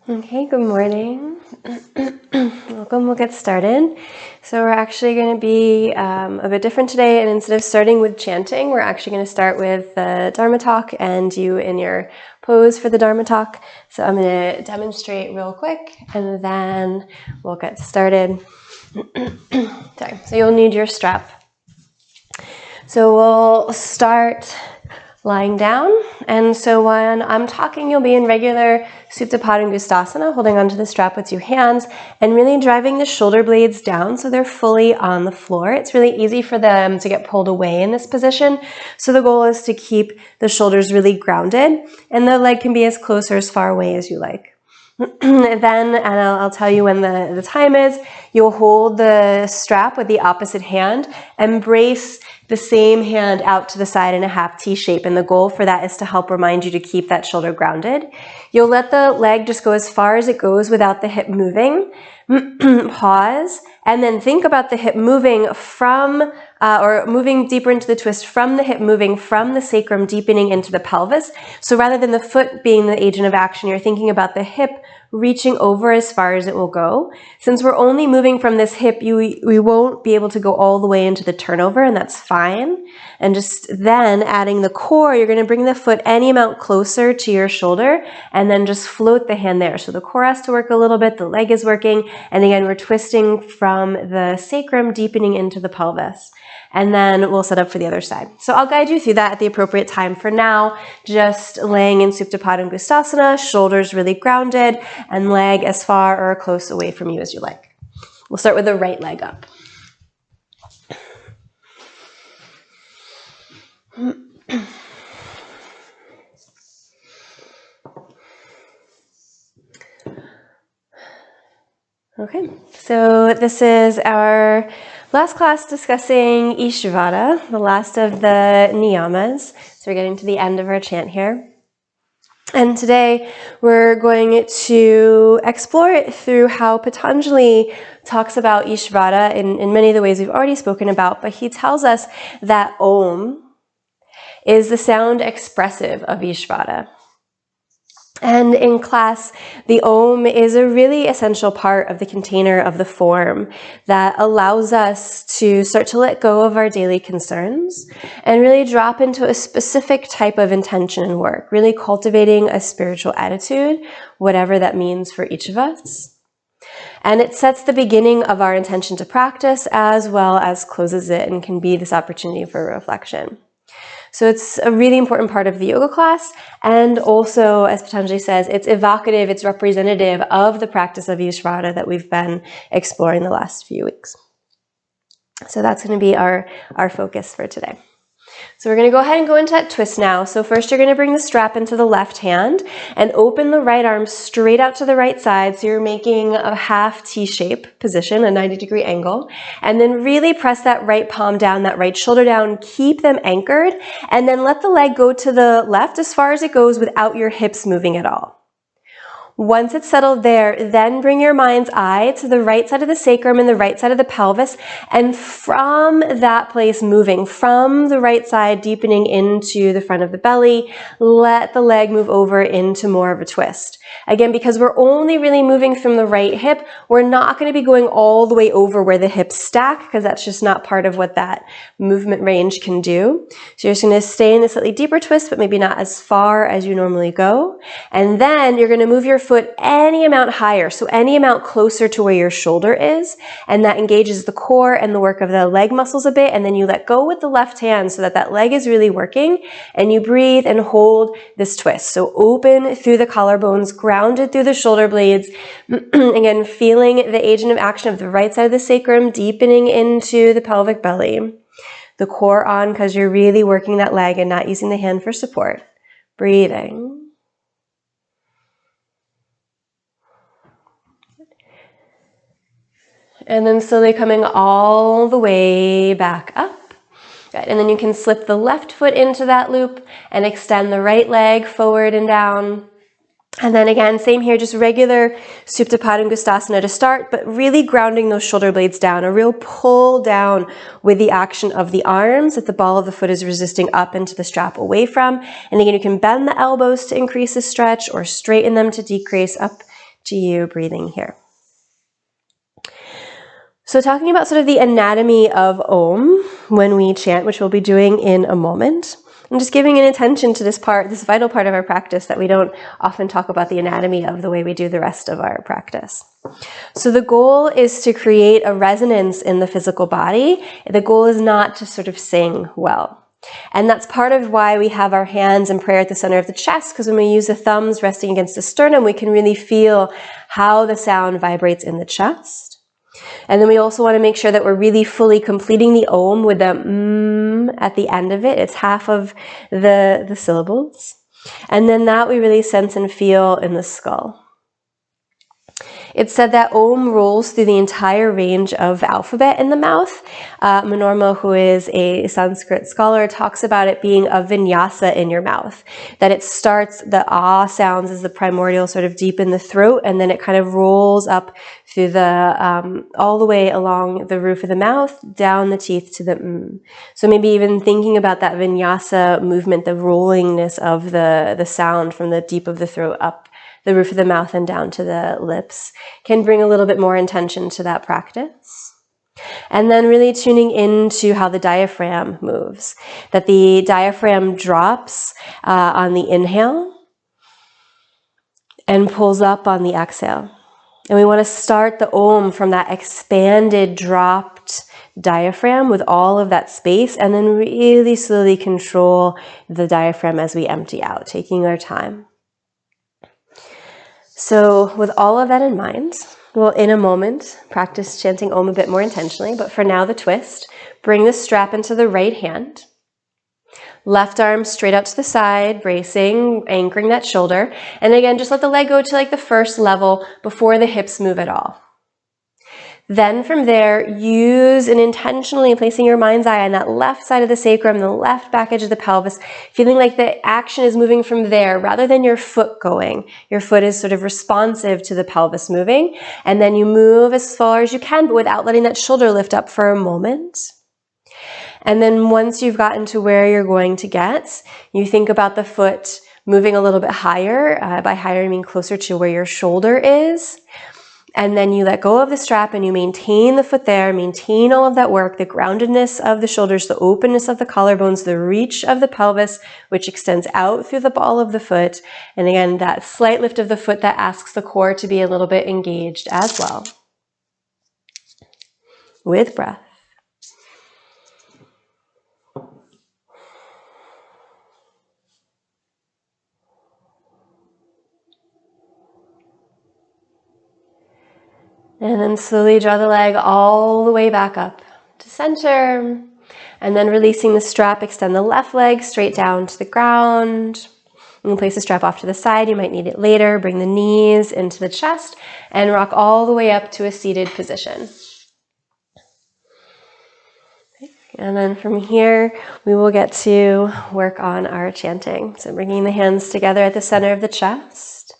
Okay, good morning. Welcome, we'll get started. So we're actually going to be a bit different today, and instead of starting with chanting, we're actually going to start with the Dharma talk and you in your pose for the Dharma talk. So I'm going to demonstrate real quick and then we'll get started. Sorry. So you'll need your strap. So we'll start lying down, and so when I'm talking, you'll be in regular Supta Padangusthasana, holding onto the strap with 2 hands and really driving the shoulder blades down so they're fully on the floor. It's really easy for them to get pulled away in this position, so the goal is to keep the shoulders really grounded, and the leg can be as close or as far away as you like. Then, and I'll tell you when the time is, you'll hold the strap with the opposite hand and brace the same hand out to the side in a half T shape, and the goal for that is to help remind you to keep that shoulder grounded. You'll let the leg just go as far as it goes without the hip moving. Pause, and then think about the hip moving from, or moving deeper into the twist from the hip moving from the sacrum, deepening into the pelvis. So rather than the foot being the agent of action, you're thinking about the hip reaching over as far as it will go. Since we're only moving from this hip, we won't be able to go all the way into the turnover, and that's fine. And just then adding the core, you're going to bring the foot any amount closer to your shoulder and then just float the hand there. So the core has to work a little bit, the leg is working, and again, we're twisting from the sacrum, deepening into the pelvis. And then we'll set up for the other side. So I'll guide you through that at the appropriate time. For now, just laying in Supta Padangusthasana, shoulders really grounded, and leg as far or close away from you as you like. We'll start with the right leg up. Okay, so this is our last class discussing Ishvara, the last of the niyamas. So we're getting to the end of our chant here. And today we're going to explore it through how Patanjali talks about Ishvara in many of the ways we've already spoken about, but he tells us that Om is the sound expressive of Ishvara. And in class, the Om is a really essential part of the container of the form that allows us to start to let go of our daily concerns and really drop into a specific type of intention and work, really cultivating a spiritual attitude, whatever that means for each of us. And it sets the beginning of our intention to practice as well as closes it and can be this opportunity for reflection. So it's a really important part of the yoga class, and also, as Patanjali says, it's evocative, it's representative of the practice of Ishvara that we've been exploring the last few weeks. So that's going to be our focus for today. So we're going to go ahead and go into that twist now. So first you're going to bring the strap into the left hand and open the right arm straight out to the right side. So you're making a half T-shape position, a 90-degree angle. And then really press that right palm down, that right shoulder down, keep them anchored, and then let the leg go to the left as far as it goes without your hips moving at all. Once it's settled there, then bring your mind's eye to the right side of the sacrum and the right side of the pelvis, and from that place moving, from the right side deepening into the front of the belly, let the leg move over into more of a twist. Again, because we're only really moving from the right hip, we're not going to be going all the way over where the hips stack, because that's just not part of what that movement range can do. So you're just going to stay in a slightly deeper twist, but maybe not as far as you normally go. And then you're going to move your foot any amount higher, so any amount closer to where your shoulder is, and that engages the core and the work of the leg muscles a bit, and then you let go with the left hand so that that leg is really working, and you breathe and hold this twist. So open through the collarbones, grounded through the shoulder blades, again feeling the agent of action of the right side of the sacrum deepening into the pelvic belly, the core on because you're really working that leg and not using the hand for support. Breathing. And then slowly coming all the way back up. Good. And then you can slip the left foot into that loop and extend the right leg forward and down. And then again, same here, just regular Supta Padangusthasana to start, but really grounding those shoulder blades down, a real pull down with the action of the arms that the ball of the foot is resisting up into the strap away from. And again, you can bend the elbows to increase the stretch or straighten them to decrease up to you breathing here. So talking about sort of the anatomy of Om when we chant, which we'll be doing in a moment, and just giving an attention to this part, this vital part of our practice that we don't often talk about the anatomy of the way we do the rest of our practice. So the goal is to create a resonance in the physical body. The goal is not to sort of sing well. And that's part of why we have our hands in prayer at the center of the chest, because when we use the thumbs resting against the sternum, we can really feel how the sound vibrates in the chest. And then we also want to make sure that we're really fully completing the Om with the at the end of it. It's half of the syllables. And then that we really sense and feel in the skull. It's said that Om rolls through the entire range of alphabet in the mouth. Manorma, who is a Sanskrit scholar, talks about it being a vinyasa in your mouth. That it starts, the ah sounds as the primordial sort of deep in the throat, and then it kind of rolls up through the, all the way along the roof of the mouth, down the teeth to the So maybe even thinking about that vinyasa movement, the rollingness of the sound from the deep of the throat up the roof of the mouth and down to the lips can bring a little bit more intention to that practice. And then really tuning into how the diaphragm moves, that the diaphragm drops on the inhale and pulls up on the exhale. And we want to start the Om from that expanded, dropped diaphragm with all of that space, and then really slowly control the diaphragm as we empty out, taking our time. So with all of that in mind, we'll in a moment practice chanting Om a bit more intentionally, but for now the twist. Bring the strap into the right hand. Left arm straight out to the side, bracing, anchoring that shoulder. And again, just let the leg go to like the first level before the hips move at all. Then from there, use and intentionally placing your mind's eye on that left side of the sacrum, the left back edge of the pelvis, feeling like the action is moving from there rather than your foot going. Your foot is sort of responsive to the pelvis moving. And then you move as far as you can, but without letting that shoulder lift up for a moment. And then once you've gotten to where you're going to get, you think about the foot moving a little bit higher. By higher, I mean closer to where your shoulder is. And then you let go of the strap and you maintain the foot there, maintain all of that work, the groundedness of the shoulders, the openness of the collarbones, the reach of the pelvis, which extends out through the ball of the foot. And again, that slight lift of the foot that asks the core to be a little bit engaged as well. With breath. And then slowly draw the leg all the way back up to center. And then releasing the strap, extend the left leg straight down to the ground. You can place the strap off to the side. You might need it later. Bring the knees into the chest and rock all the way up to a seated position. And then from here, we will get to work on our chanting. So bringing the hands together at the center of the chest.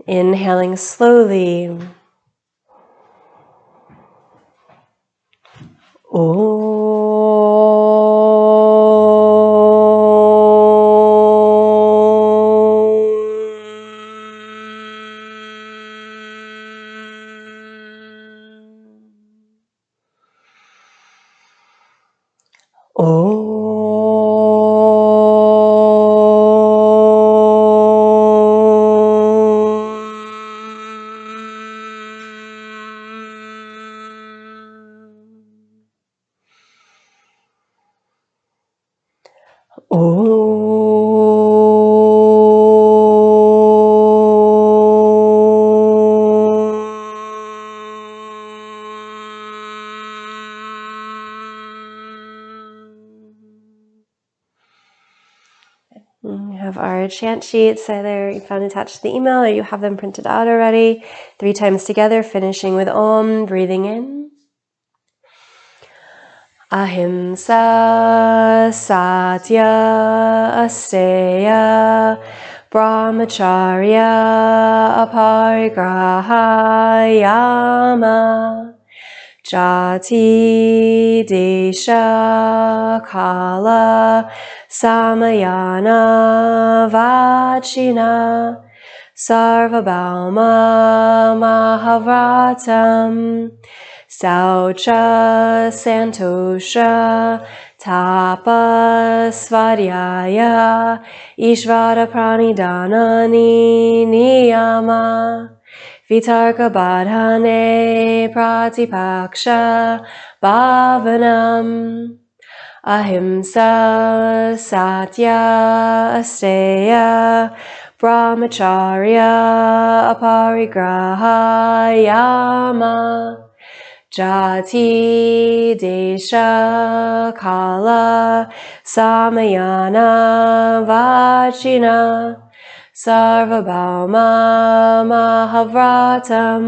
Inhaling slowly. We have our chant sheets, either you found attached to the email or you have them printed out already. 3 times together, finishing with Om, breathing in. Ahimsa, Satya, Asteya, Brahmacharya, Aparigraha, Yama, Jati, Desha, Kala, Samayana, Vachina, Sarvabhauma Mahavratam Saucha Santosha Tapa Svadhyaya Ishvara Pranidhanani Niyama Vitarka Badhane Pratipaksha Bhavanam Ahimsa Satya Asteya Brahmacharya Aparigraha Yama Jati Desha Kala Samayana Vachina Sarvabhauma Mahavratam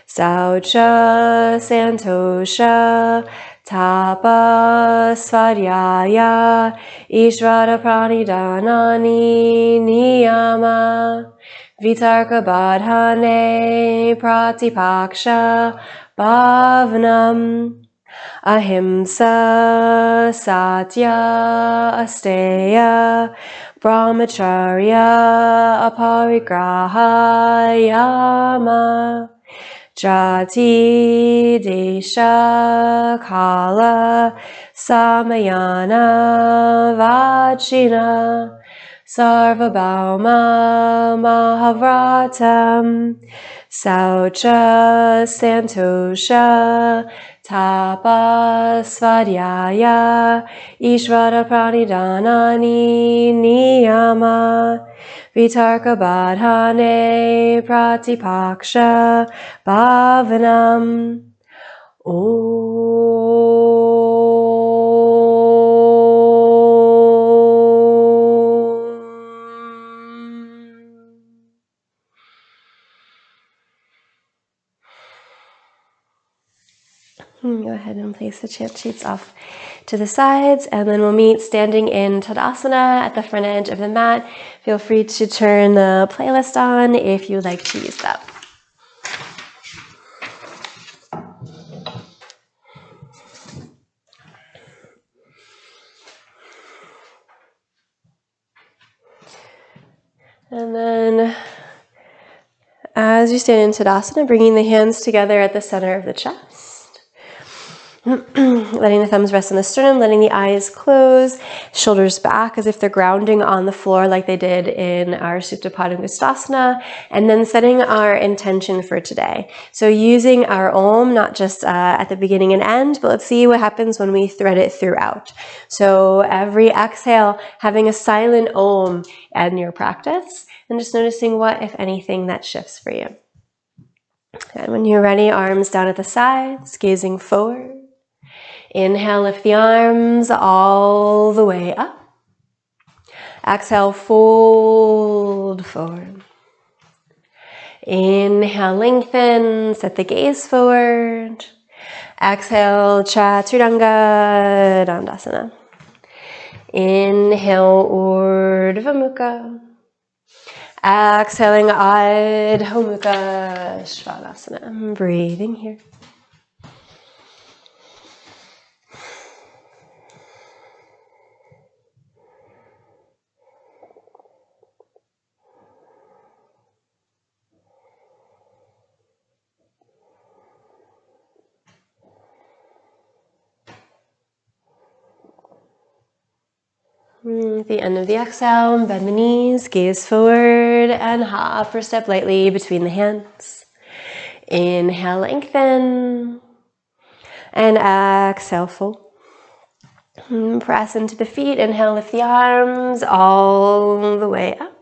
Saucha Santosha Tapa Svadhyaya Ishvara Pranidhanani Niyama Vitarka Badhane Pratipaksha Bhavanam Ahimsa Satya Asteya Brahmacharya Aparigraha Yama Jati Desha Kala Samayana Vachina Sarvabhauma Mahavratam Saucha Santosha Tapa Svadhyaya Ishvara Pranidhanani Niyama Vitarka Badhane Pratipaksha Bhavanam Go ahead and place the chant sheets off to the sides, and then we'll meet standing in Tadasana at the front edge of the mat. Feel free to turn the playlist on if you'd like to use that. And then as you stand in Tadasana, bringing the hands together at the center of the chest. Letting the thumbs rest on the sternum, letting the eyes close, shoulders back as if they're grounding on the floor like they did in our Supta Padangusthasana, and then setting our intention for today. So using our Om, not just at the beginning and end, but let's see what happens when we thread it throughout. So every exhale, having a silent Om in your practice, and just noticing what, if anything, that shifts for you. And when you're ready, arms down at the sides, gazing forward. Inhale, lift the arms all the way up. Exhale, fold forward. Inhale, lengthen, set the gaze forward. Exhale, Chaturanga Dandasana. Inhale, Urdhva Mukha. Exhaling, Adho Mukha Svanasana. Breathing here. At the end of the exhale, bend the knees, gaze forward, and hop or step lightly between the hands. Inhale, lengthen, and exhale, fold. Press into the feet, inhale, lift the arms all the way up.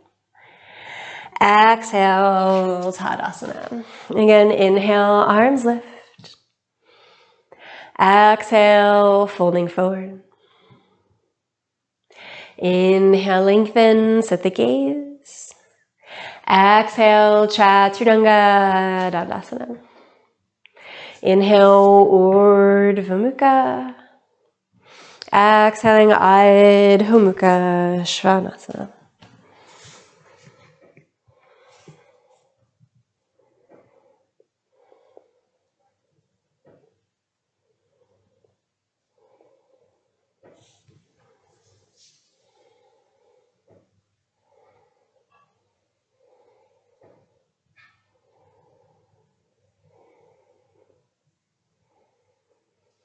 Exhale, Tadasana. Again, inhale, arms lift. Exhale, folding forward. Inhale, lengthen, set the gaze. Exhale, Chaturanga Dandasana. Inhale, Urdhva Mukha. Exhaling, Adho Mukha Svanasana.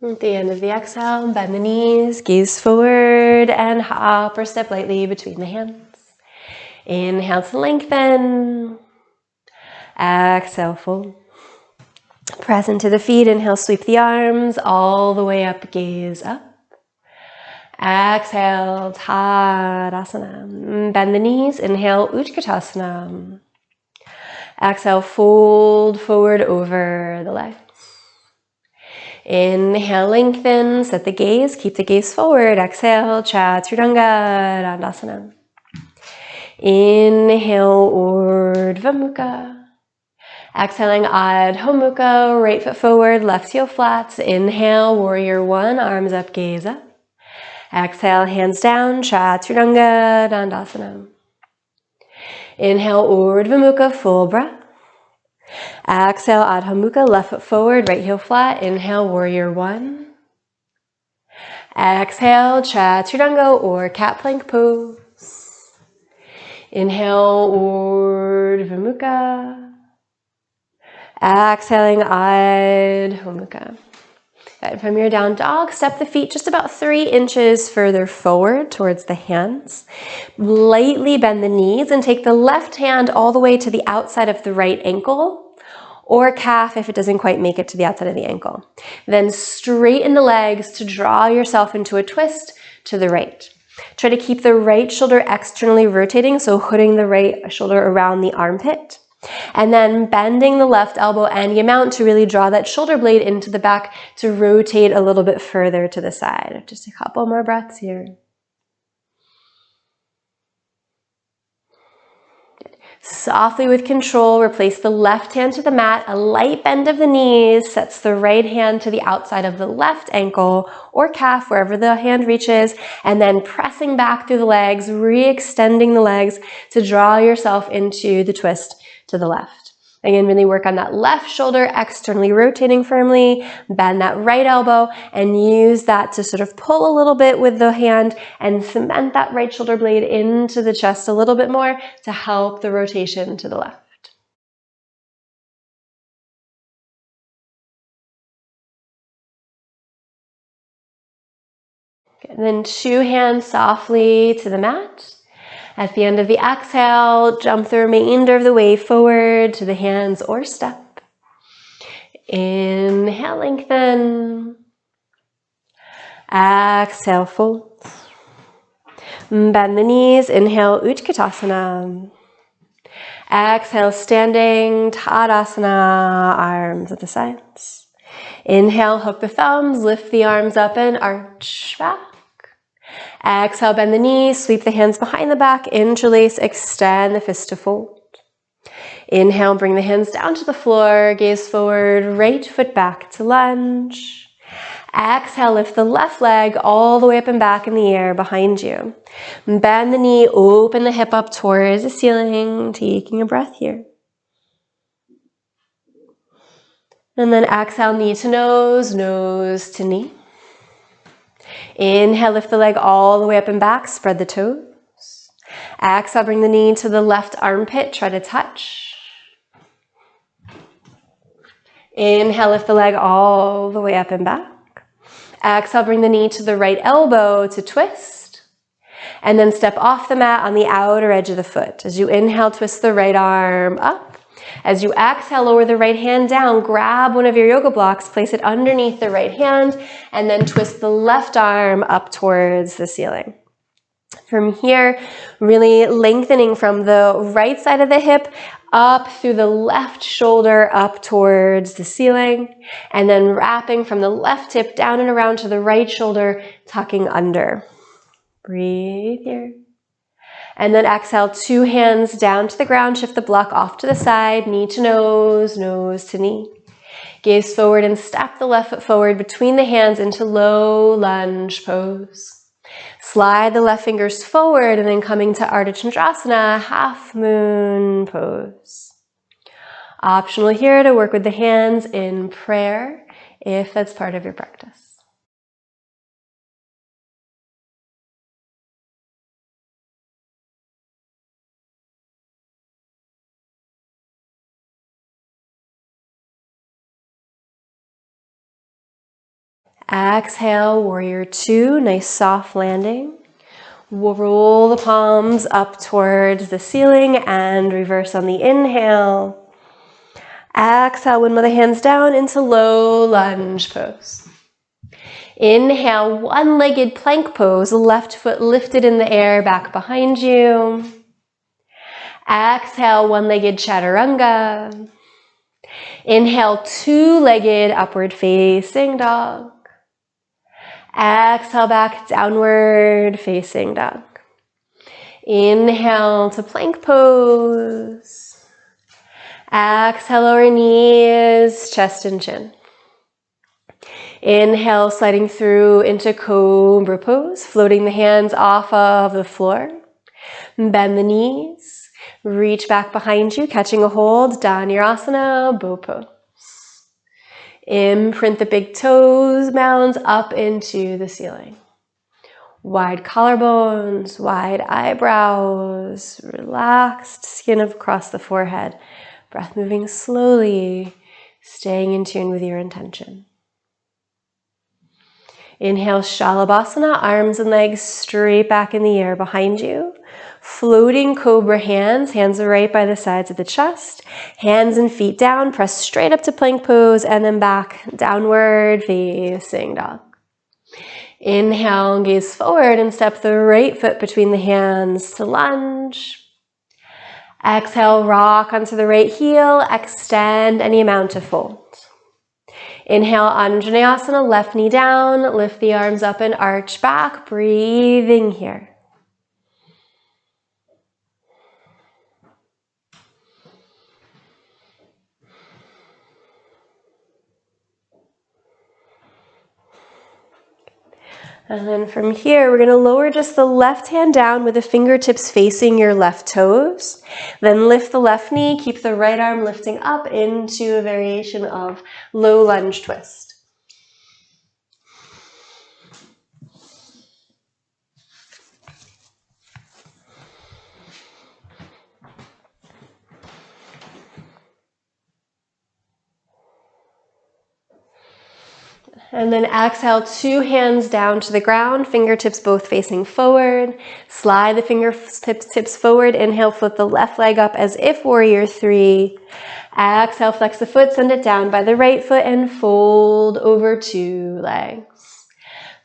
At the end of the exhale, bend the knees, gaze forward, and hop or step lightly between the hands. Inhale to lengthen. Exhale, fold. Press into the feet. Inhale, sweep the arms all the way up, gaze up. Exhale, Tadasana. Bend the knees. Inhale, Utkatasana. Exhale, fold forward over the legs. Inhale, lengthen, set the gaze, keep the gaze forward. Exhale, Chaturanga Dandasana. Inhale, Urdhva Mukha. Exhaling, Adho Mukha, right foot forward, left heel flat. Inhale, Warrior One, arms up, gaze up. Exhale, hands down, Chaturanga Dandasana. Inhale, Urdhva Mukha, full breath. Exhale, Adho Mukha, left foot forward, right heel flat. Inhale, Warrior One. Exhale, Chaturanga or cat plank pose. Inhale, Urdhva Mukha. Exhaling, Adho Mukha. Good. From your down dog, step the feet just about 3 inches further forward towards the hands. Lightly bend the knees and take the left hand all the way to the outside of the right ankle or calf if it doesn't quite make it to the outside of the ankle. Then straighten the legs to draw yourself into a twist to the right. Try to keep the right shoulder externally rotating, so hooding the right shoulder around the armpit. And then bending the left elbow any amount to really draw that shoulder blade into the back to rotate a little bit further to the side. Just a couple more breaths here. Softly with control, replace the left hand to the mat. A light bend of the knees sets the right hand to the outside of the left ankle or calf, wherever the hand reaches, and then pressing back through the legs, re-extending the legs to draw yourself into the twist to the left. Again, really work on that left shoulder externally rotating firmly, bend that right elbow, and use that to sort of pull a little bit with the hand and cement that right shoulder blade into the chest a little bit more to help the rotation to the left. Good. And then 2 hands softly to the mat. At the end of the exhale, jump the remainder of the way forward to the hands or step. Inhale, lengthen. Exhale, fold. Bend the knees. Inhale, Utkatasana. Exhale, standing Tadasana, arms at the sides. Inhale, hook the thumbs, lift the arms up and arch back. Exhale, bend the knees, sweep the hands behind the back, interlace, extend the fist to fold. Inhale, bring the hands down to the floor, gaze forward, right foot back to lunge. Exhale, lift the left leg all the way up and back in the air behind you. Bend the knee, open the hip up towards the ceiling, taking a breath here. And then exhale, knee to nose, nose to knee. Inhale, lift the leg all the way up and back, spread the toes. Exhale, bring the knee to the left armpit, try to touch. Inhale, lift the leg all the way up and back. Exhale, bring the knee to the right elbow to twist. And then step off the mat on the outer edge of the foot. As you inhale, twist the right arm up. As you exhale, lower the right hand down, grab one of your yoga blocks, place it underneath the right hand, and then twist the left arm up towards the ceiling. From here, really lengthening from the right side of the hip up through the left shoulder up towards the ceiling, and then wrapping from the left hip down and around to the right shoulder, tucking under. Breathe here. And then exhale, 2 hands down to the ground, shift the block off to the side, knee to nose, nose to knee. Gaze forward and step the left foot forward between the hands into low lunge pose. Slide the left fingers forward and then coming to Ardha Chandrasana, half moon pose. Optional here to work with the hands in prayer if that's part of your practice. Exhale, warrior two, nice soft landing. We'll roll the palms up towards the ceiling and reverse on the inhale. Exhale, one of the hands down into low lunge pose. Inhale, one-legged plank pose, left foot lifted in the air, back behind you. Exhale, one-legged chaturanga. Inhale, two-legged upward facing dog. Exhale, back downward facing dog. Inhale to plank pose. Exhale, lower knees, chest and chin. Inhale, sliding through into cobra pose, floating the hands off of the floor. Bend the knees, reach back behind you, catching a hold, dhanurasana, bow pose. Imprint the big toes, mounds up into the ceiling. Wide collarbones, wide eyebrows, relaxed skin across the forehead. Breath moving slowly, staying in tune with your intention. Inhale, Shalabhasana, arms and legs straight back in the air behind you. Floating cobra hands, hands are right by the sides of the chest. Hands and feet down, press straight up to plank pose and then back, downward facing dog. Inhale, gaze forward and step the right foot between the hands to lunge. Exhale, rock onto the right heel, extend any amount to fold. Inhale, Anjaneyasana, left knee down, lift the arms up and arch back, breathing here. And then from here, we're going to lower just the left hand down with the fingertips facing your left toes. Then lift the left knee, keep the right arm lifting up into a variation of low lunge twist. And then exhale, two hands down to the ground, fingertips both facing forward. Slide the fingertips forward. Inhale, flip the left leg up as if warrior three. Exhale, flex the foot, send it down by the right foot and fold over two legs.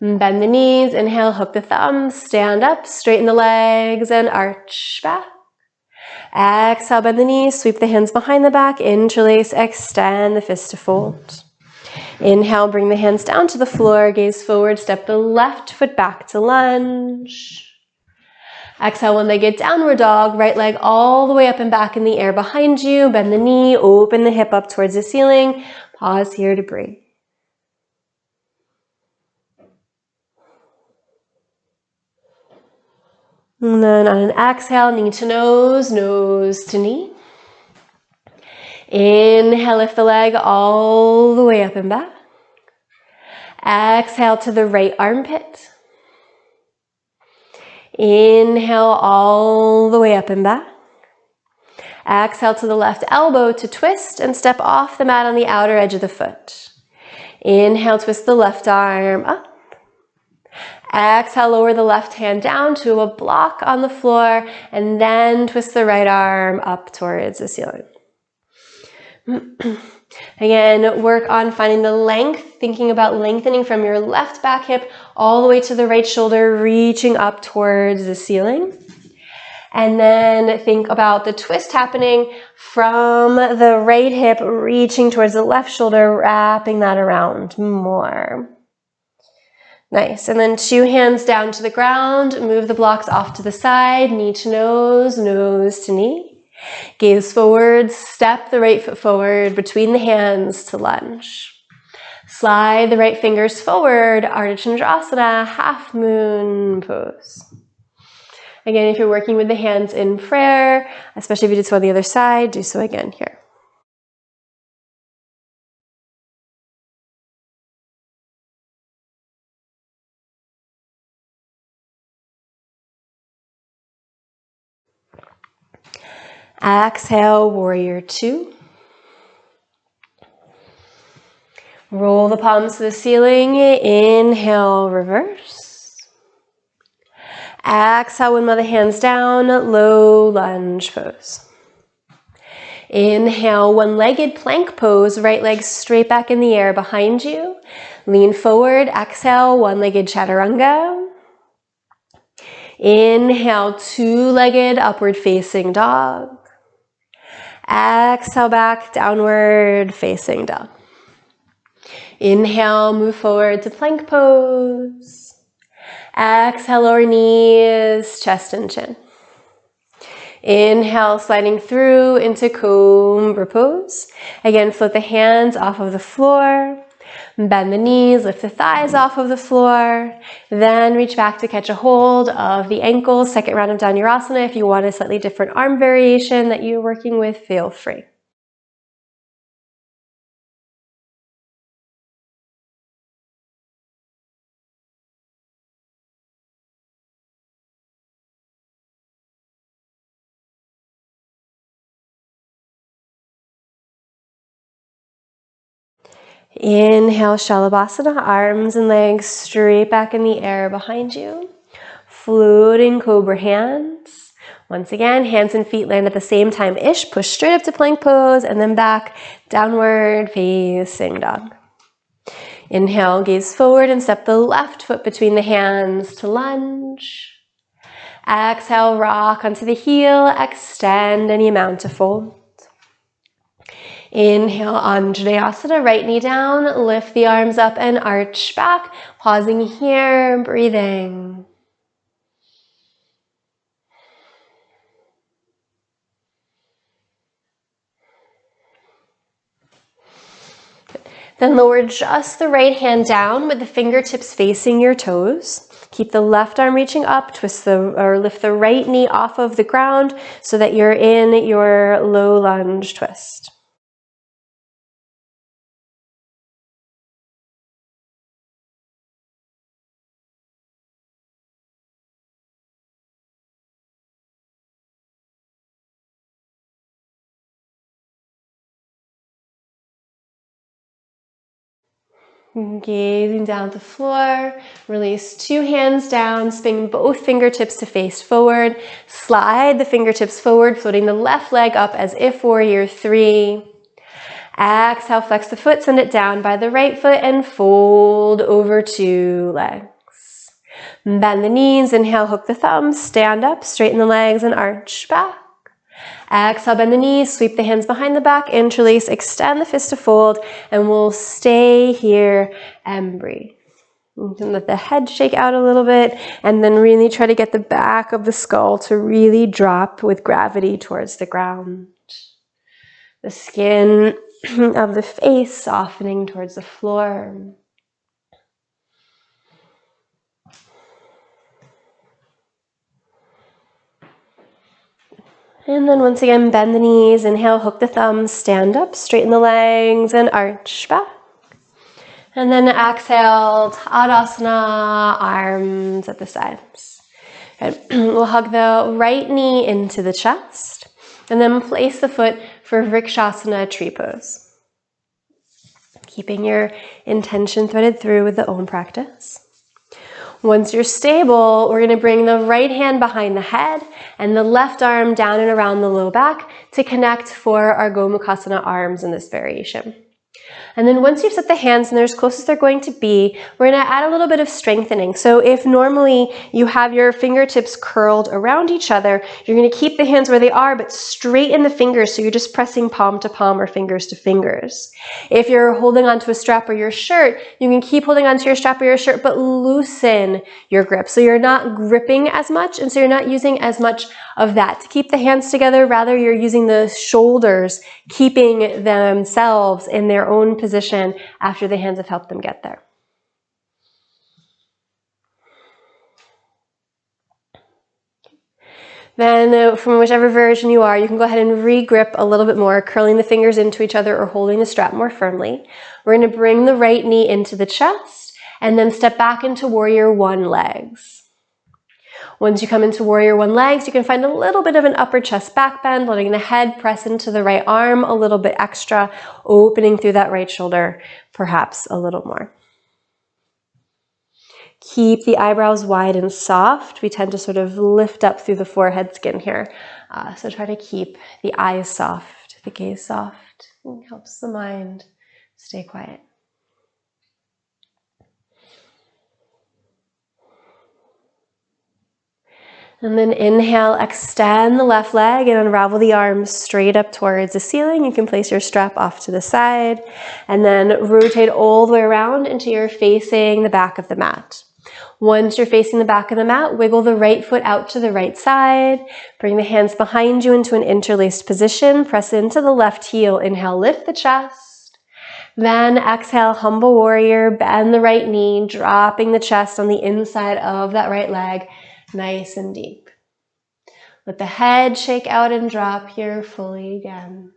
Bend the knees, inhale, hook the thumbs, stand up, straighten the legs and arch back. Exhale, bend the knees, sweep the hands behind the back, interlace, extend the fist to fold. Inhale, bring the hands down to the floor, gaze forward, step the left foot back to lunge. Exhale, one-legged downward dog, right leg all the way up and back in the air behind you. Bend the knee, open the hip up towards the ceiling. Pause here to breathe. And then on an exhale, knee to nose, nose to knee. Inhale, lift the leg all the way up and back. Exhale to the right armpit. Inhale all the way up and back. Exhale to the left elbow to twist and step off the mat on the outer edge of the foot. Inhale, twist the left arm up. Exhale, lower the left hand down to a block on the floor and then twist the right arm up towards the ceiling. Again, work on finding the length, thinking about lengthening from your left back hip all the way to the right shoulder, reaching up towards the ceiling. And then think about the twist happening from the right hip, reaching towards the left shoulder, wrapping that around more. Nice. And then two hands down to the ground, move the blocks off to the side, knee to nose, nose to knee. Gaze forward, step the right foot forward between the hands to lunge. Slide the right fingers forward, Ardha Chandrasana, half moon pose. Again, if you're working with the hands in prayer, especially if you did so on the other side, do so again here. Exhale, warrior two. Roll the palms to the ceiling. Inhale, reverse. Exhale, one of the hands down, low lunge pose. Inhale, one-legged plank pose, right leg straight back in the air behind you. Lean forward, exhale, one-legged chaturanga. Inhale, two-legged upward facing dog. Exhale back, downward facing dog. Inhale, move forward to plank pose. Exhale, lower knees, chest and chin. Inhale, sliding through into cobra pose. Again, float the hands off of the floor. Bend the knees, lift the thighs off of the floor. Then reach back to catch a hold of the ankles. Second round of Dhanurasana. If you want a slightly different arm variation that you're working with, feel free. Inhale, Shalabhasana, arms and legs straight back in the air behind you. Floating cobra hands. Once again, hands and feet land at the same time-ish. Push straight up to plank pose and then back, downward facing dog. Inhale, gaze forward and step the left foot between the hands to lunge. Exhale, rock onto the heel, extend any amount to fold. Inhale, Anjaneyasana, right knee down, lift the arms up and arch back. Pausing here, breathing. Then lower just the right hand down with the fingertips facing your toes. Keep the left arm reaching up, lift the right knee off of the ground so that you're in your low lunge twist. Gazing down at the floor, release two hands down, spin both fingertips to face forward, slide the fingertips forward, floating the left leg up as if warrior three. Exhale, flex the foot, send it down by the right foot and fold over two legs. Bend the knees, inhale, hook the thumbs, stand up, straighten the legs and arch back. Exhale, bend the knees, sweep the hands behind the back, interlace, extend the fist to fold, and we'll stay here and breathe. You can let the head shake out a little bit, and then really try to get the back of the skull to really drop with gravity towards the ground. The skin of the face softening towards the floor. And then once again, bend the knees, inhale, hook the thumbs, stand up, straighten the legs, and arch back. And then exhale, Tadasana, arms at the sides. Good. We'll hug the right knee into the chest, and then place the foot for Vrikshasana, tree pose. Keeping your intention threaded through with the Om practice. Once you're stable, we're going to bring the right hand behind the head and the left arm down and around the low back to connect for our Gomukhasana arms in this variation. And then once you've set the hands and they're as close as they're going to be, we're going to add a little bit of strengthening. So if normally you have your fingertips curled around each other, you're going to keep the hands where they are, but straighten the fingers so you're just pressing palm to palm or fingers to fingers. If you're holding onto a strap or your shirt, you can keep holding onto your strap or your shirt, but loosen your grip. So you're not gripping as much, and so you're not using as much of that to keep the hands together. Rather, you're using the shoulders, keeping themselves in their own position after the hands have helped them get there. Then from whichever version you are, you can go ahead and re-grip a little bit more, curling the fingers into each other or holding the strap more firmly. We're going to bring the right knee into the chest and then step back into warrior one legs. Once you come into warrior one legs, you can find a little bit of an upper chest back bend, letting the head press into the right arm a little bit extra, opening through that right shoulder, perhaps a little more. Keep the eyebrows wide and soft. We tend to sort of lift up through the forehead skin here. So try to keep the eyes soft, the gaze soft. It helps the mind stay quiet. And then inhale, extend the left leg and unravel the arms straight up towards the ceiling. You can place your strap off to the side and then rotate all the way around until you're facing the back of the mat. Once you're facing the back of the mat, wiggle the right foot out to the right side. Bring the hands behind you into an interlaced position. Press into the left heel. Inhale, lift the chest. Then exhale, humble warrior. Bend the right knee, dropping the chest on the inside of that right leg. Nice and deep. Let the head shake out and drop here fully again.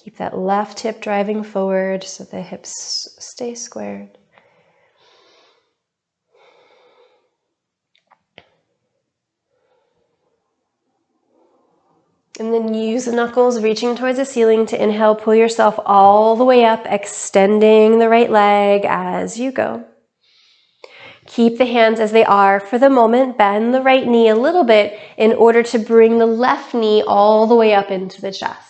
Keep that left hip driving forward so the hips stay squared. And then use the knuckles reaching towards the ceiling to inhale, pull yourself all the way up, extending the right leg as you go. Keep the hands as they are for the moment. Bend the right knee a little bit in order to bring the left knee all the way up into the chest.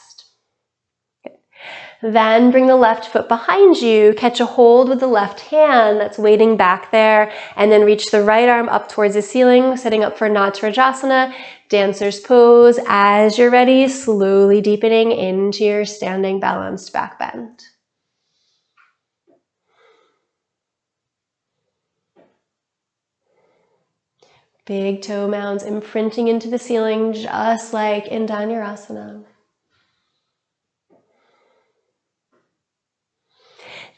Then bring the left foot behind you, catch a hold with the left hand that's waiting back there, and then reach the right arm up towards the ceiling, setting up for Natarajasana, dancer's pose. As you're ready, slowly deepening into your standing balanced back bend. Big toe mounds imprinting into the ceiling, just like in Dhanurasana.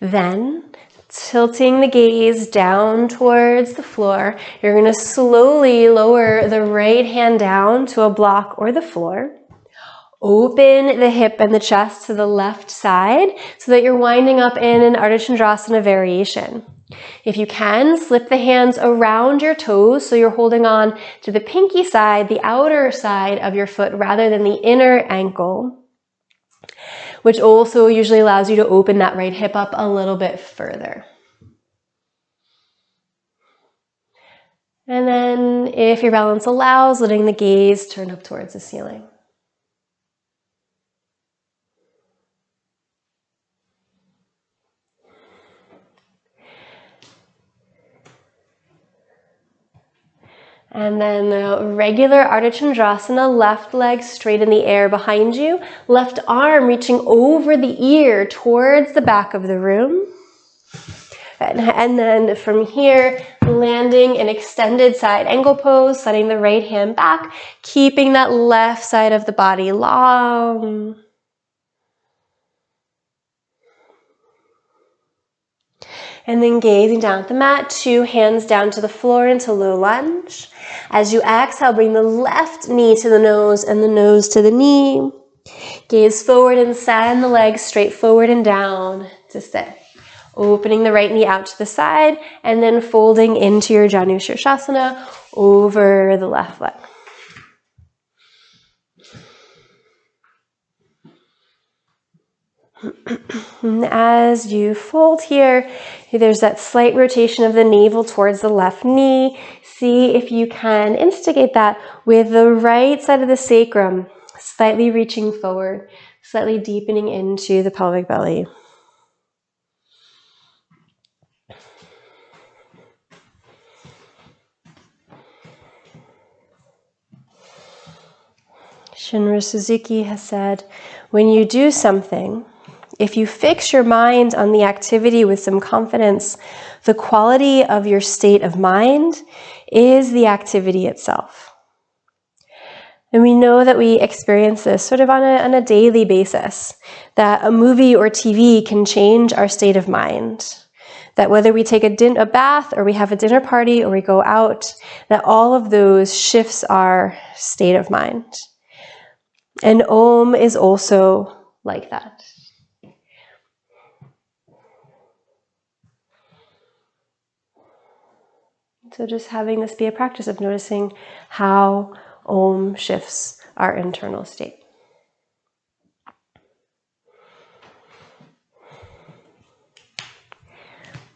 Then, tilting the gaze down towards the floor, you're going to slowly lower the right hand down to a block or the floor. Open the hip and the chest to the left side so that you're winding up in an Ardha Chandrasana variation. If you can, slip the hands around your toes so you're holding on to the pinky side, the outer side of your foot, rather than the inner ankle, which also usually allows you to open that right hip up a little bit further. And then, if your balance allows, letting the gaze turn up towards the ceiling. And then regular Ardha Chandrasana, left leg straight in the air behind you, left arm reaching over the ear towards the back of the room. And then from here, landing in extended side angle pose, setting the right hand back, keeping that left side of the body long. And then gazing down at the mat, 2 hands down to the floor into low lunge. As you exhale, bring the left knee to the nose and the nose to the knee. Gaze forward and send the legs straight forward and down to sit. Opening the right knee out to the side and then folding into your Janu Shirshasana over the left leg. And as you fold here, there's that slight rotation of the navel towards the left knee. See if you can instigate that with the right side of the sacrum, slightly reaching forward, slightly deepening into the pelvic belly. Shinra Suzuki has said, when you do something, if you fix your mind on the activity with some confidence, the quality of your state of mind is the activity itself. And we know that we experience this sort of on a daily basis, that a movie or TV can change our state of mind. That whether we take a bath or we have a dinner party or we go out, that all of those shifts our state of mind. And Om is also like that. So just having this be a practice of noticing how Om shifts our internal state.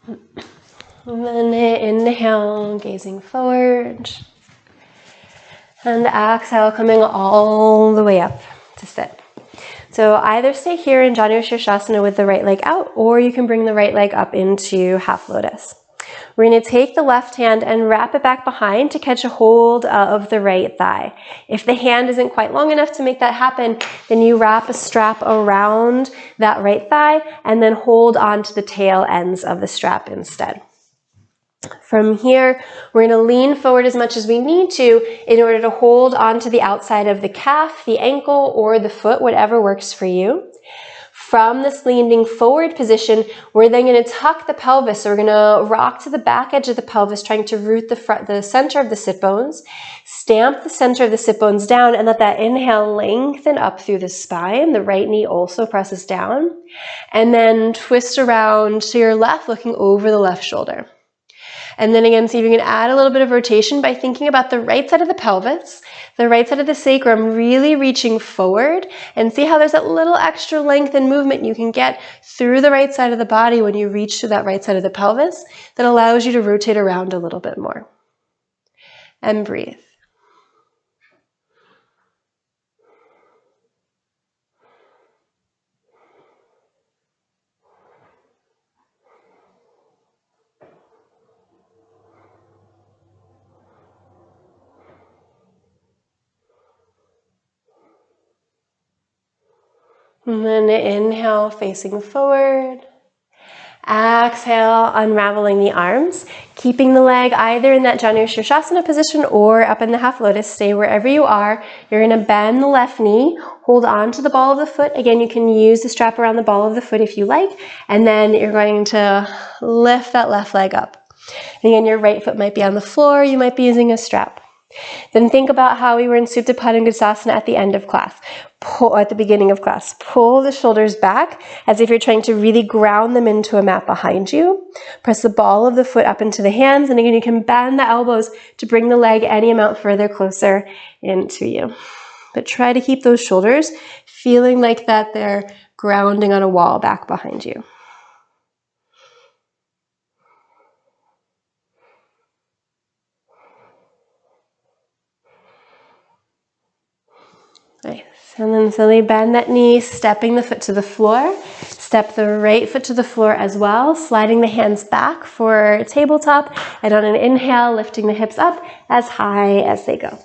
And then inhale, gazing forward. And exhale, coming all the way up to sit. So either stay here in Janu Shirshasana with the right leg out, or you can bring the right leg up into half lotus. We're going to take the left hand and wrap it back behind to catch a hold of the right thigh. If the hand isn't quite long enough to make that happen, then you wrap a strap around that right thigh and then hold on to the tail ends of the strap instead. From here, we're going to lean forward as much as we need to in order to hold onto the outside of the calf, the ankle, or the foot, whatever works for you. From this leaning forward position, we're then going to tuck the pelvis. So we're going to rock to the back edge of the pelvis, trying to root the center of the sit bones. Stamp the center of the sit bones down and let that inhale lengthen up through the spine. The right knee also presses down. And then twist around to your left, looking over the left shoulder. And then again, see if you can add a little bit of rotation by thinking about the right side of the pelvis, the right side of the sacrum really reaching forward, and see how there's that little extra length and movement you can get through the right side of the body when you reach to that right side of the pelvis that allows you to rotate around a little bit more. And breathe. And then inhale, facing forward. Exhale, unraveling the arms, keeping the leg either in that Janu Shirshasana position or up in the half lotus. Stay wherever you are. You're going to bend the left knee, hold on to the ball of the foot. Again, you can use the strap around the ball of the foot if you like, and then you're going to lift that left leg up. And again, your right foot might be on the floor. You might be using a strap. Then think about how we were in Supta Padangusasana at the end of class. At the beginning of class. Pull the shoulders back as if you're trying to really ground them into a mat behind you. Press the ball of the foot up into the hands. And again, you can bend the elbows to bring the leg any amount further closer into you. But try to keep those shoulders feeling like that they're grounding on a wall back behind you. Nice. And then slowly bend that knee, stepping the foot to the floor. Step the right foot to the floor as well, sliding the hands back for tabletop. And on an inhale, lifting the hips up as high as they go.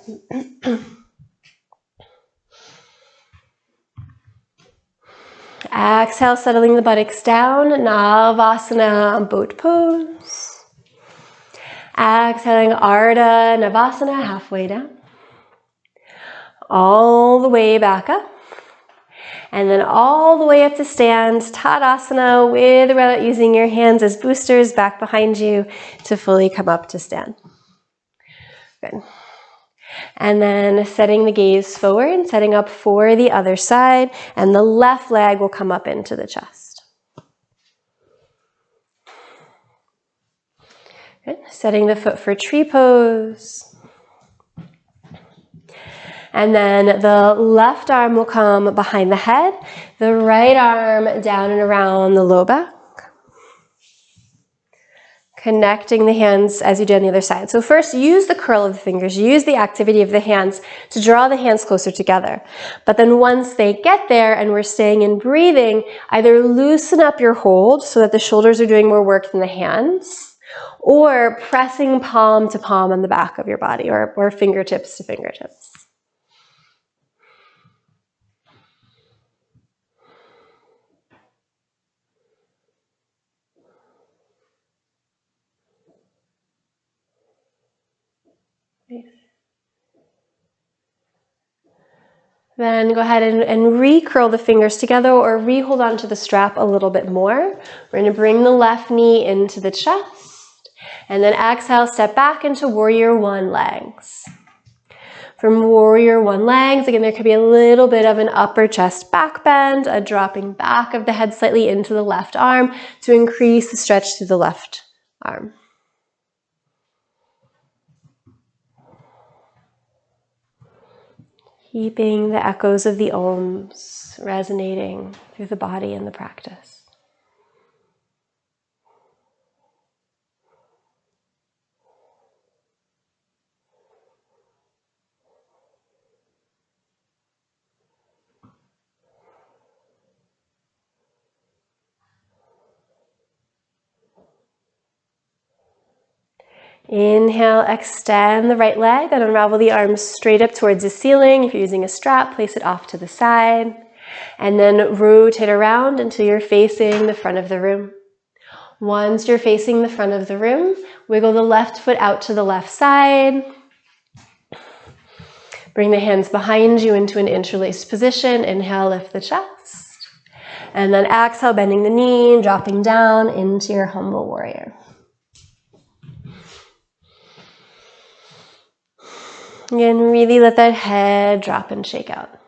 Exhale, settling the buttocks down. Navasana, boat pose. Exhaling, Ardha Navasana, halfway down. All the way back up. And then all the way up to stand, Tadasana, with or without using your hands as boosters back behind you to fully come up to stand. Good. And then setting the gaze forward, setting up for the other side, and the left leg will come up into the chest. Good. Setting the foot for tree pose. And then the left arm will come behind the head, the right arm down and around the low back. Connecting the hands as you do on the other side. So first, use the curl of the fingers, use the activity of the hands to draw the hands closer together. But then once they get there and we're staying in breathing, either loosen up your hold so that the shoulders are doing more work than the hands, or pressing palm to palm on the back of your body, or fingertips to fingertips. Then go ahead and re-curl the fingers together or re-hold onto the strap a little bit more. We're going to bring the left knee into the chest. And then exhale, step back into warrior one legs. From warrior one legs, again, there could be a little bit of an upper chest back bend, a dropping back of the head slightly into the left arm to increase the stretch through the left arm. Keeping the echoes of the Oms resonating through the body and the practice. Inhale, extend the right leg and unravel the arms straight up towards the ceiling. If you're using a strap, place it off to the side. And then rotate around until you're facing the front of the room. Once you're facing the front of the room, wiggle the left foot out to the left side. Bring the hands behind you into an interlaced position. Inhale, lift the chest. And then exhale, bending the knee, dropping down into your humble warrior. Again, really let that head drop and shake out.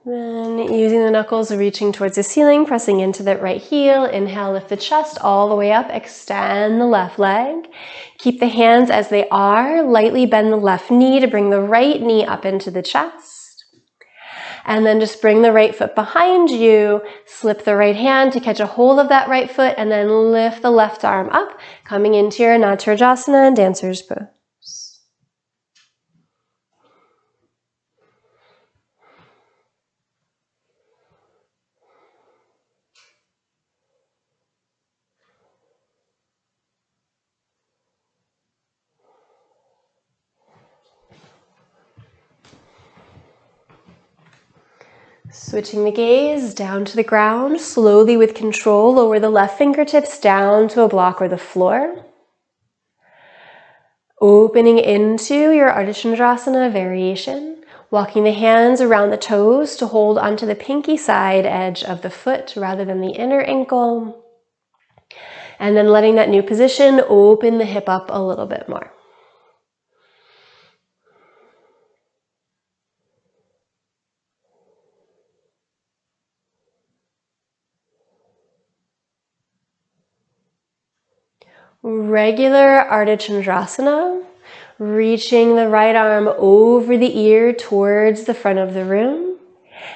Then using the knuckles, reaching towards the ceiling, pressing into that right heel. Inhale, lift the chest all the way up, extend the left leg. Keep the hands as they are, lightly bend the left knee to bring the right knee up into the chest. And then just bring the right foot behind you, slip the right hand to catch a hold of that right foot, and then lift the left arm up, coming into your Natarajasana, dancer's pose. Switching the gaze down to the ground, slowly with control, lower the left fingertips down to a block or the floor. Opening into your Ardha Chandrasana variation, walking the hands around the toes to hold onto the pinky side edge of the foot rather than the inner ankle. And then letting that new position open the hip up a little bit more. Regular Ardha Chandrasana, reaching the right arm over the ear towards the front of the room,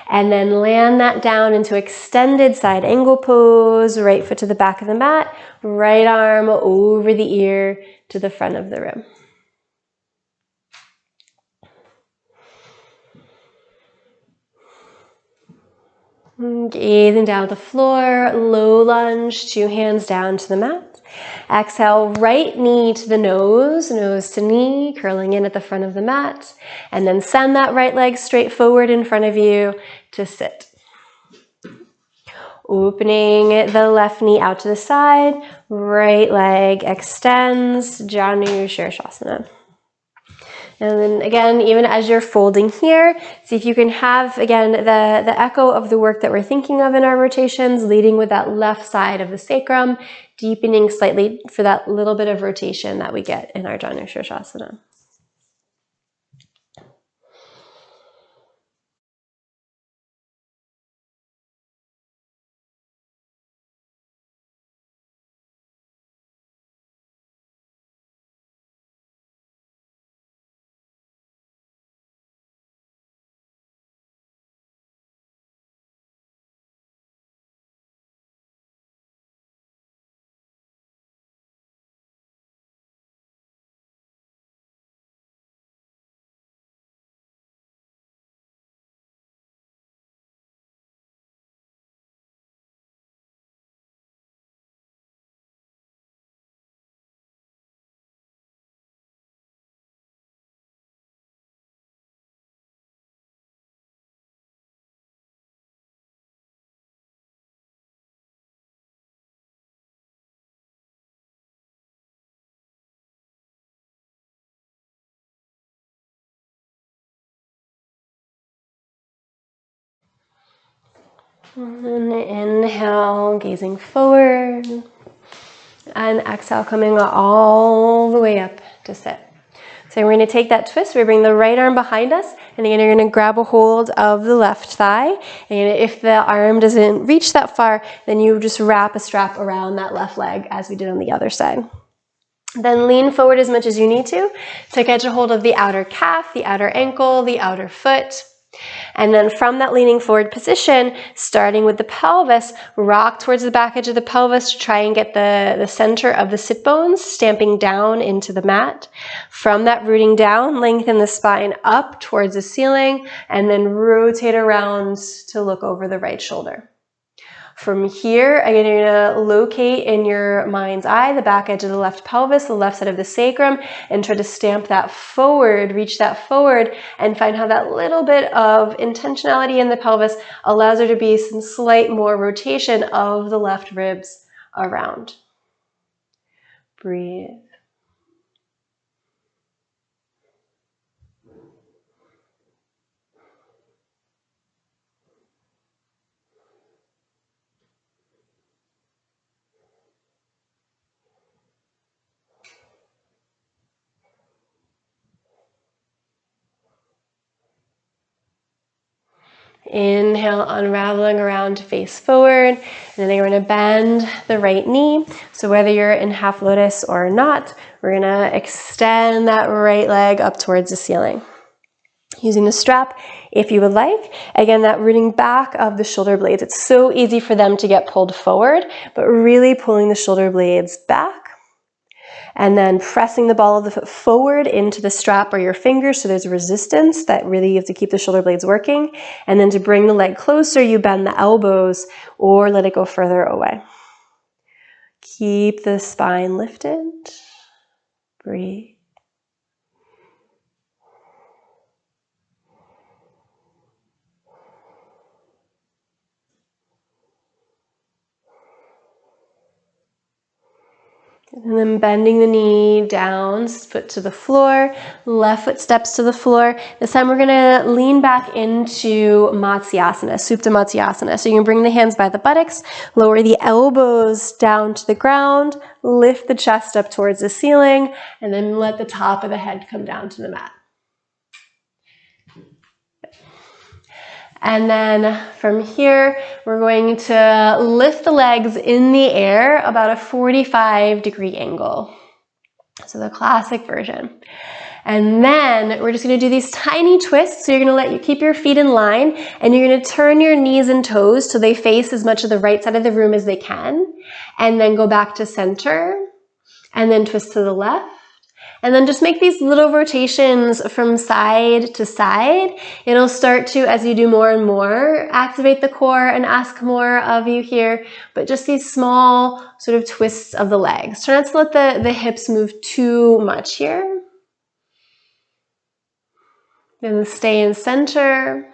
and then land that down into extended side angle pose, right foot to the back of the mat, right arm over the ear to the front of the room. Gazing down at the floor, low lunge, 2 hands down to the mat. Exhale, right knee to the nose, nose to knee, curling in at the front of the mat. And then send that right leg straight forward in front of you to sit. Opening the left knee out to the side, right leg extends, Janu Shirshasana. And then again, even as you're folding here, see if you can have, again, the echo of the work that we're thinking of in our rotations, leading with that left side of the sacrum, deepening slightly for that little bit of rotation that we get in our Janu Shirshasana. And then inhale, gazing forward. And exhale, coming all the way up to sit. So we're going to take that twist. We bring the right arm behind us. And again, you're going to grab a hold of the left thigh. And if the arm doesn't reach that far, then you just wrap a strap around that left leg as we did on the other side. Then lean forward as much as you need to catch a hold of the outer calf, the outer ankle, the outer foot. And then from that leaning forward position, starting with the pelvis, rock towards the back edge of the pelvis to try and get the center of the sit bones stamping down into the mat. From that rooting down, lengthen the spine up towards the ceiling and then rotate around to look over the right shoulder. From here, again, you're going to locate in your mind's eye the back edge of the left pelvis, the left side of the sacrum, and try to stamp that forward, reach that forward, and find how that little bit of intentionality in the pelvis allows there to be some slight more rotation of the left ribs around. Breathe. Inhale, unraveling around to face forward, and then you're going to bend the right knee. So whether you're in half lotus or not, we're going to extend that right leg up towards the ceiling. Using the strap, if you would like. Again, that rooting back of the shoulder blades. It's so easy for them to get pulled forward, but really pulling the shoulder blades back. And then pressing the ball of the foot forward into the strap or your fingers so there's resistance that really you have to keep the shoulder blades working. And then to bring the leg closer, you bend the elbows or let it go further away. Keep the spine lifted. Breathe. And then bending the knee down, foot to the floor, left foot steps to the floor. This time we're going to lean back into Matsyasana, Supta Matsyasana. So you can bring the hands by the buttocks, lower the elbows down to the ground, lift the chest up towards the ceiling, and then let the top of the head come down to the mat. And then from here, we're going to lift the legs in the air about a 45-degree angle. So the classic version. And then we're just going to do these tiny twists. So you're going to keep your feet in line and you're going to turn your knees and toes so they face as much of the right side of the room as they can. And then go back to center and then twist to the left. And then just make these little rotations from side to side. It'll start to, as you do more and more, activate the core and ask more of you here. But just these small sort of twists of the legs. Try not to let the hips move too much here. Then stay in center.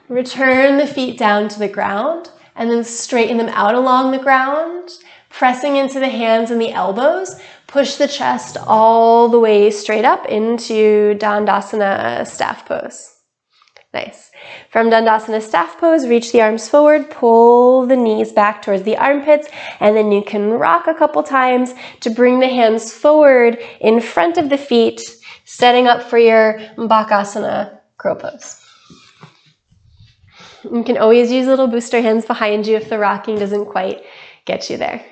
Return the feet down to the ground and then straighten them out along the ground. Pressing into the hands and the elbows, push the chest all the way straight up into Dandasana staff pose. Nice. From Dandasana staff pose, reach the arms forward, pull the knees back towards the armpits, and then you can rock a couple times to bring the hands forward in front of the feet, setting up for your Bakasana crow pose. You can always use little booster hands behind you if the rocking doesn't quite get you there.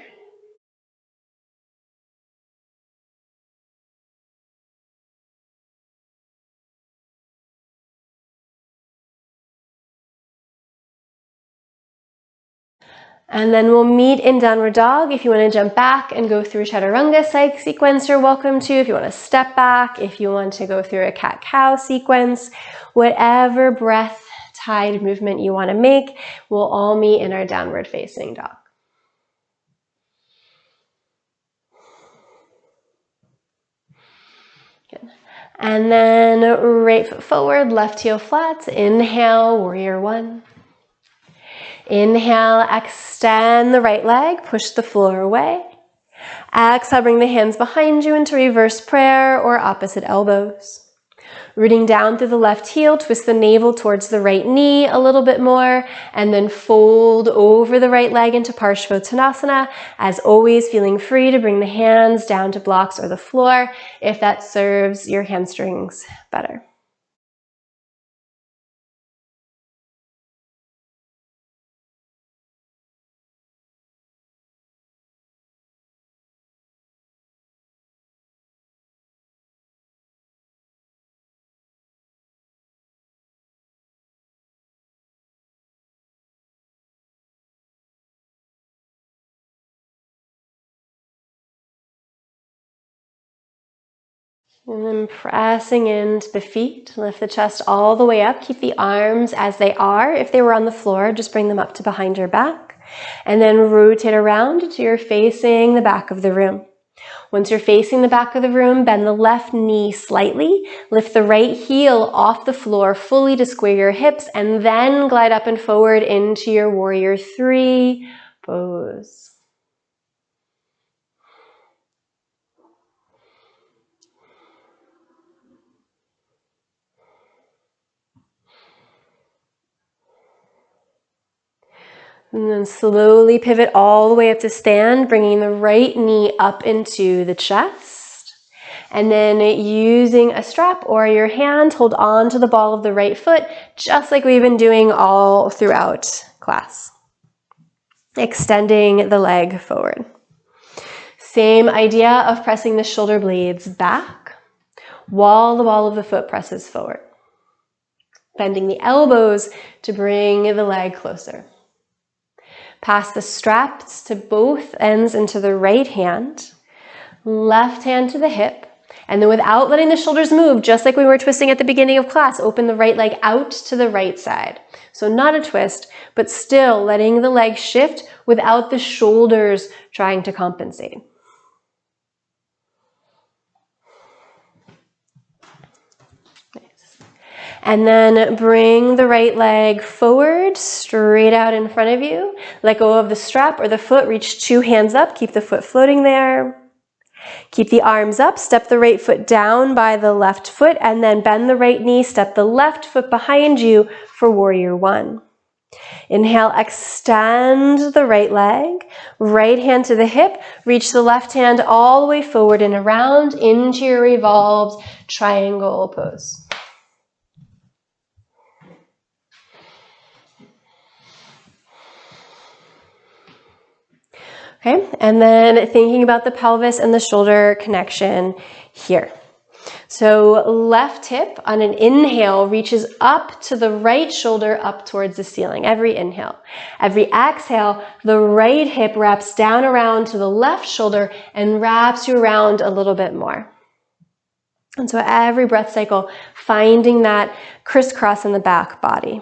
And then we'll meet in downward dog. If you want to jump back and go through chaturanga sequence, you're welcome to. If you want to step back, if you want to go through a cat-cow sequence, whatever breath tide movement you want to make, we'll all meet in our downward facing dog. Good. And then right foot forward, left heel flat. Inhale, warrior one. Inhale, extend the right leg, push the floor away. Exhale, bring the hands behind you into reverse prayer or opposite elbows. Rooting down through the left heel, twist the navel towards the right knee a little bit more, and then fold over the right leg into parsva. As always, feeling free to bring the hands down to blocks or the floor if that serves your hamstrings better. And then pressing into the feet, lift the chest all the way up. Keep the arms as they are. If they were on the floor, just bring them up to behind your back. And then rotate around until you're facing the back of the room. Once you're facing the back of the room, bend the left knee slightly. Lift the right heel off the floor fully to square your hips, and then glide up and forward into your warrior 3 pose. And then slowly pivot all the way up to stand, bringing the right knee up into the chest. And then using a strap or your hand, hold on to the ball of the right foot, just like we've been doing all throughout class. Extending the leg forward. Same idea of pressing the shoulder blades back while the ball of the foot presses forward. Bending the elbows to bring the leg closer. Pass the straps to both ends into the right hand, left hand to the hip, and then without letting the shoulders move, just like we were twisting at the beginning of class, open the right leg out to the right side. So not a twist, but still letting the leg shift without the shoulders trying to compensate. And then bring the right leg forward, straight out in front of you. Let go of the strap or the foot, reach 2 hands up, keep the foot floating there. Keep the arms up, step the right foot down by the left foot, and then bend the right knee, step the left foot behind you for warrior 1. Inhale, extend the right leg, right hand to the hip, reach the left hand all the way forward and around into your evolved triangle pose. Okay, and then thinking about the pelvis and the shoulder connection here. So left hip on an inhale reaches up to the right shoulder up towards the ceiling, every inhale. Every exhale, the right hip wraps down around to the left shoulder and wraps you around a little bit more. And so every breath cycle, finding that crisscross in the back body.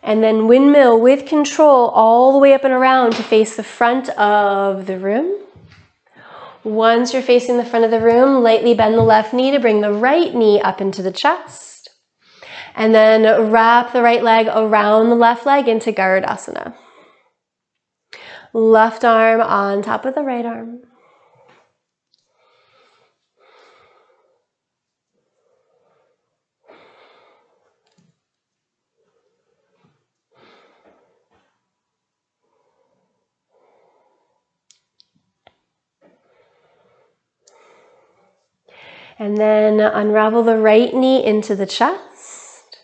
And then windmill with control all the way up and around to face the front of the room. Once you're facing the front of the room, lightly bend the left knee to bring the right knee up into the chest. And then wrap the right leg around the left leg into Garudasana. Left arm on top of the right arm. And then unravel the right knee into the chest.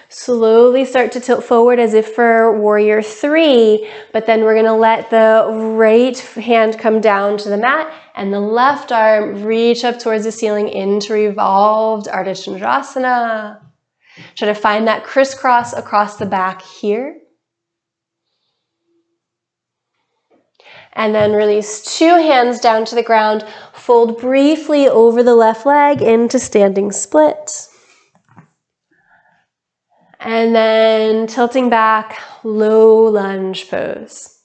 Slowly start to tilt forward as if for warrior 3, but then we're going to let the right hand come down to the mat and the left arm reach up towards the ceiling into revolved Ardha Chandrasana. Try to find that crisscross across the back here. And then release 2 hands down to the ground. Fold briefly over the left leg into standing split. And then tilting back, low lunge pose.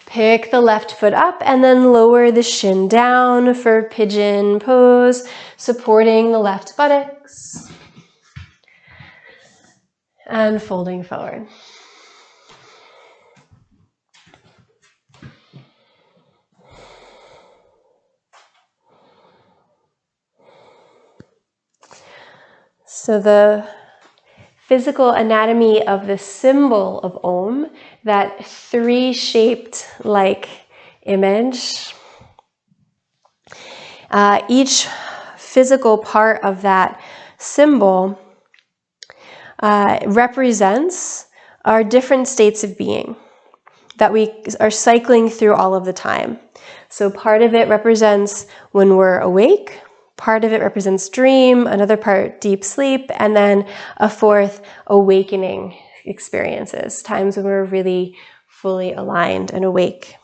Pick the left foot up and then lower the shin down for pigeon pose, supporting the left buttocks and folding forward. So the physical anatomy of the symbol of Om, that three-shaped like image, each physical part of that symbol represents our different states of being that we are cycling through all of the time. So part of it represents when we're awake, part of it represents dream, another part deep sleep, and then a fourth awakening experiences, times when we're really fully aligned and awake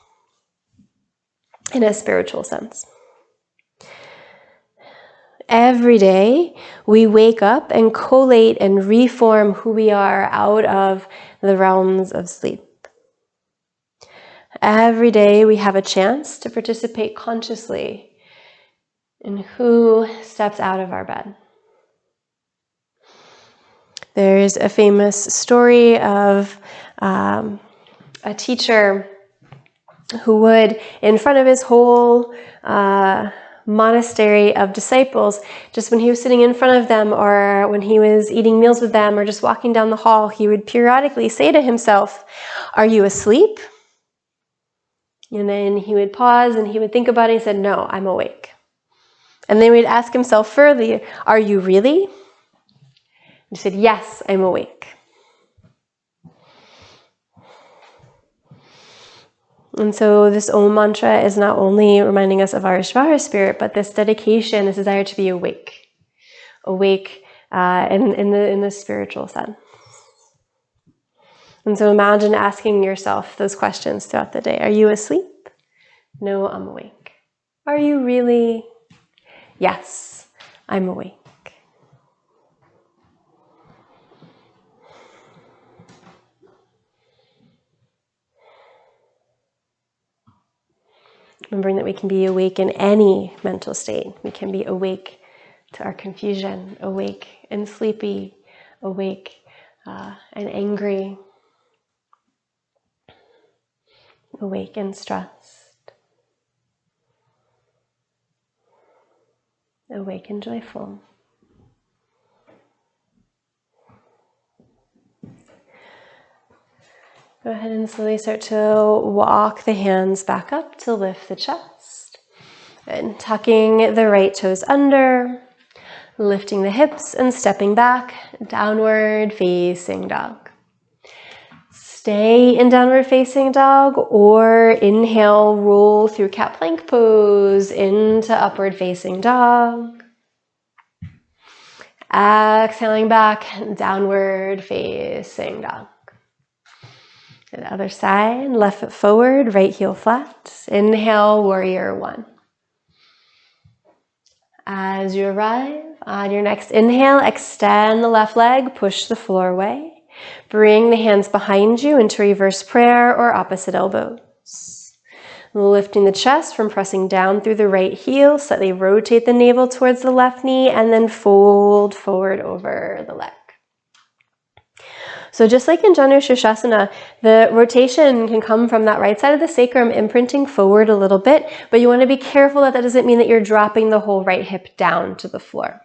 in a spiritual sense. Every day we wake up and collate and reform who we are out of the realms of sleep. Every day we have a chance to participate consciously in who steps out of our bed. There's a famous story of a teacher who would, in front of his whole monastery of disciples, just when he was sitting in front of them or when he was eating meals with them or just walking down the hall, he would periodically say to himself, "Are you asleep?" And then he would pause and he would think about it. He said, "No, I'm awake." And then he'd ask himself further, "Are you really?" And he said, "Yes, I'm awake." And so this Om mantra is not only reminding us of our Ishvara spirit, but this dedication, this desire to be awake in the spiritual sense. And so imagine asking yourself those questions throughout the day. Are you asleep? No, I'm awake. Are you really? Yes, I'm awake. Remembering that we can be awake in any mental state. We can be awake to our confusion, awake and sleepy, awake and angry, awake and stressed, awake and joyful. Go ahead and slowly start to walk the hands back up to lift the chest. And tucking the right toes under, lifting the hips and stepping back, downward facing dog. Stay in downward facing dog or inhale, roll through cat plank pose into upward facing dog. Exhaling back, downward facing dog. The other side, left foot forward, right heel flat. Inhale, warrior one. As you arrive, on your next inhale, extend the left leg, push the floor away. Bring the hands behind you into reverse prayer or opposite elbows. Lifting the chest from pressing down through the right heel, slightly rotate the navel towards the left knee and then fold forward over the leg. So just like in Janu Shirshasana, the rotation can come from that right side of the sacrum, imprinting forward a little bit, but you want to be careful that that doesn't mean that you're dropping the whole right hip down to the floor.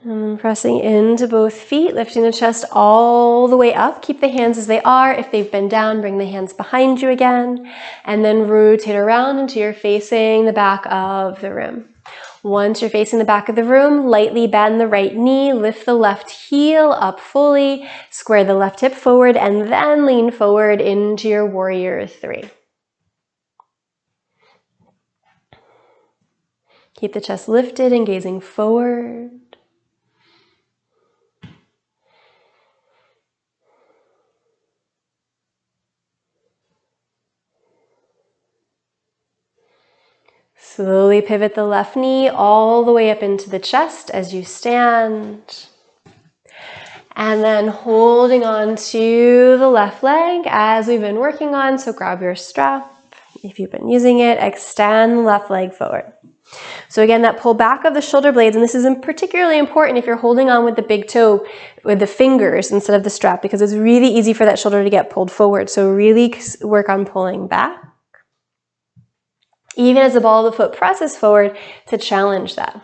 And then pressing into both feet, lifting the chest all the way up. Keep the hands as they are. If they've been down, bring the hands behind you again. And then rotate around until you're facing the back of the room. Once you're facing the back of the room, lightly bend the right knee, lift the left heel up fully, square the left hip forward, and then lean forward into your warrior three. Keep the chest lifted and gazing forward. Slowly pivot the left knee all the way up into the chest as you stand. And then holding on to the left leg as we've been working on. So grab your strap. If you've been using it, extend the left leg forward. So again, that pull back of the shoulder blades, and this is particularly important if you're holding on with the big toe with the fingers instead of the strap, because it's really easy for that shoulder to get pulled forward. So really work on pulling back. Even as the ball of the foot presses forward to challenge that.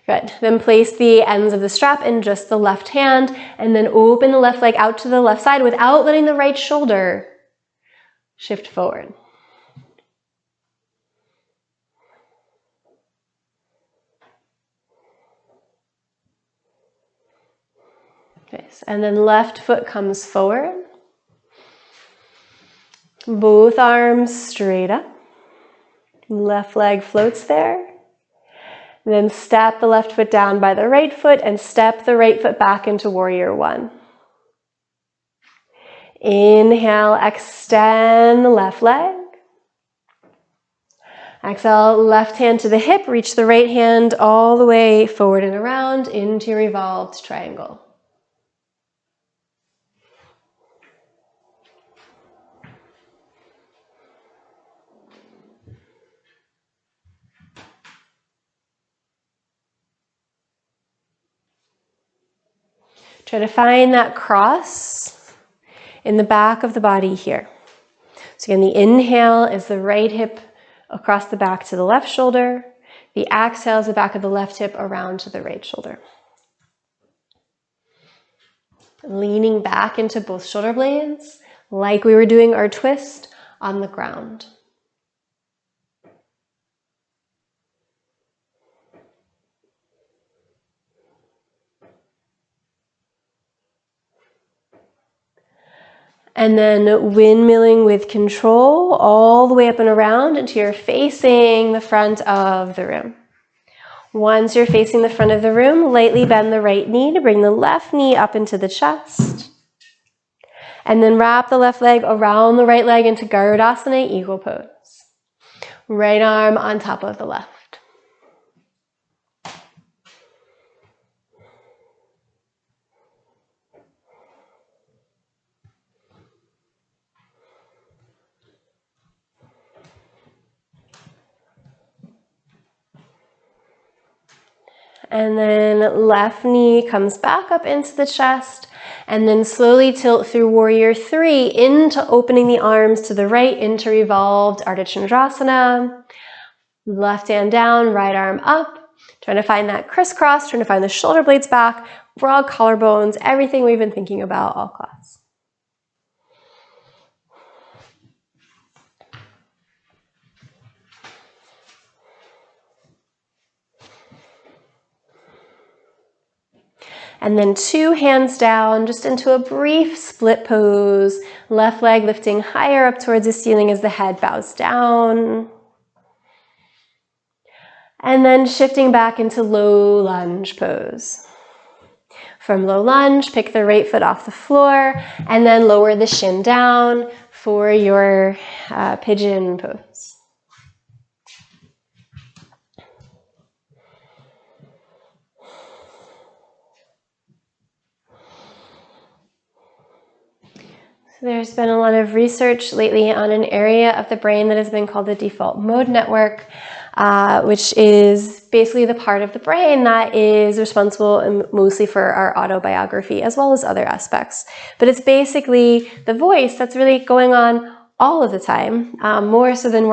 Good. Then place the ends of the strap in just the left hand, and then open the left leg out to the left side without letting the right shoulder shift forward. Okay, and then left foot comes forward. Both arms straight up. Left leg floats there. Then step the left foot down by the right foot and step the right foot back into warrior one. Inhale, extend the left leg. Exhale, left hand to the hip, reach the right hand all the way forward and around into your revolved triangle. Try to find that cross in the back of the body here. So again, the inhale is the right hip across the back to the left shoulder. The exhale is the back of the left hip around to the right shoulder. Leaning back into both shoulder blades, like we were doing our twist on the ground. And then windmilling with control all the way up and around until you're facing the front of the room. Once you're facing the front of the room, lightly bend the right knee to bring the left knee up into the chest. And then wrap the left leg around the right leg into Garudasana, eagle pose. Right arm on top of the left. And then left knee comes back up into the chest, and then slowly tilt through warrior three into opening the arms to the right into revolved Ardha Chandrasana. Left hand down, right arm up. Trying to find that crisscross, trying to find the shoulder blades back, broad collarbones, everything we've been thinking about all class. And then two hands down, just into a brief split pose. Left leg lifting higher up towards the ceiling as the head bows down. And then shifting back into low lunge pose. From low lunge, pick the right foot off the floor and then lower the shin down for your pigeon pose. There's been a lot of research lately on an area of the brain that has been called the default mode network, which is basically the part of the brain that is responsible mostly for our autobiography as well as other aspects. But it's basically the voice that's really going on all of the time, more so than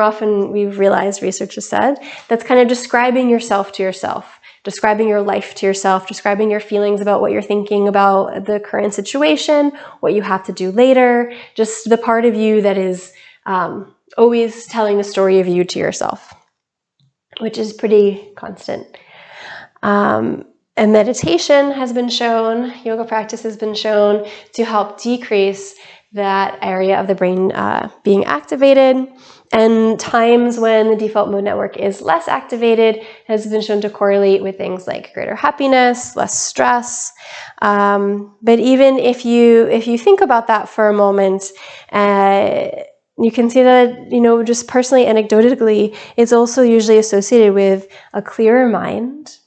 we've realized, research has said, that's kind of describing yourself to yourself. Describing your life to yourself, describing your feelings about what you're thinking about the current situation, what you have to do later, just the part of you that is always telling the story of you to yourself. which is pretty constant. And meditation has been shown, yoga practice has been shown to help decrease that area of the brain being activated. And times when the default mode network is less activated has been shown to correlate with things like greater happiness, less stress. But even if you think about that for a moment, you can see that, just personally, anecdotally, it's also usually associated with a clearer mind,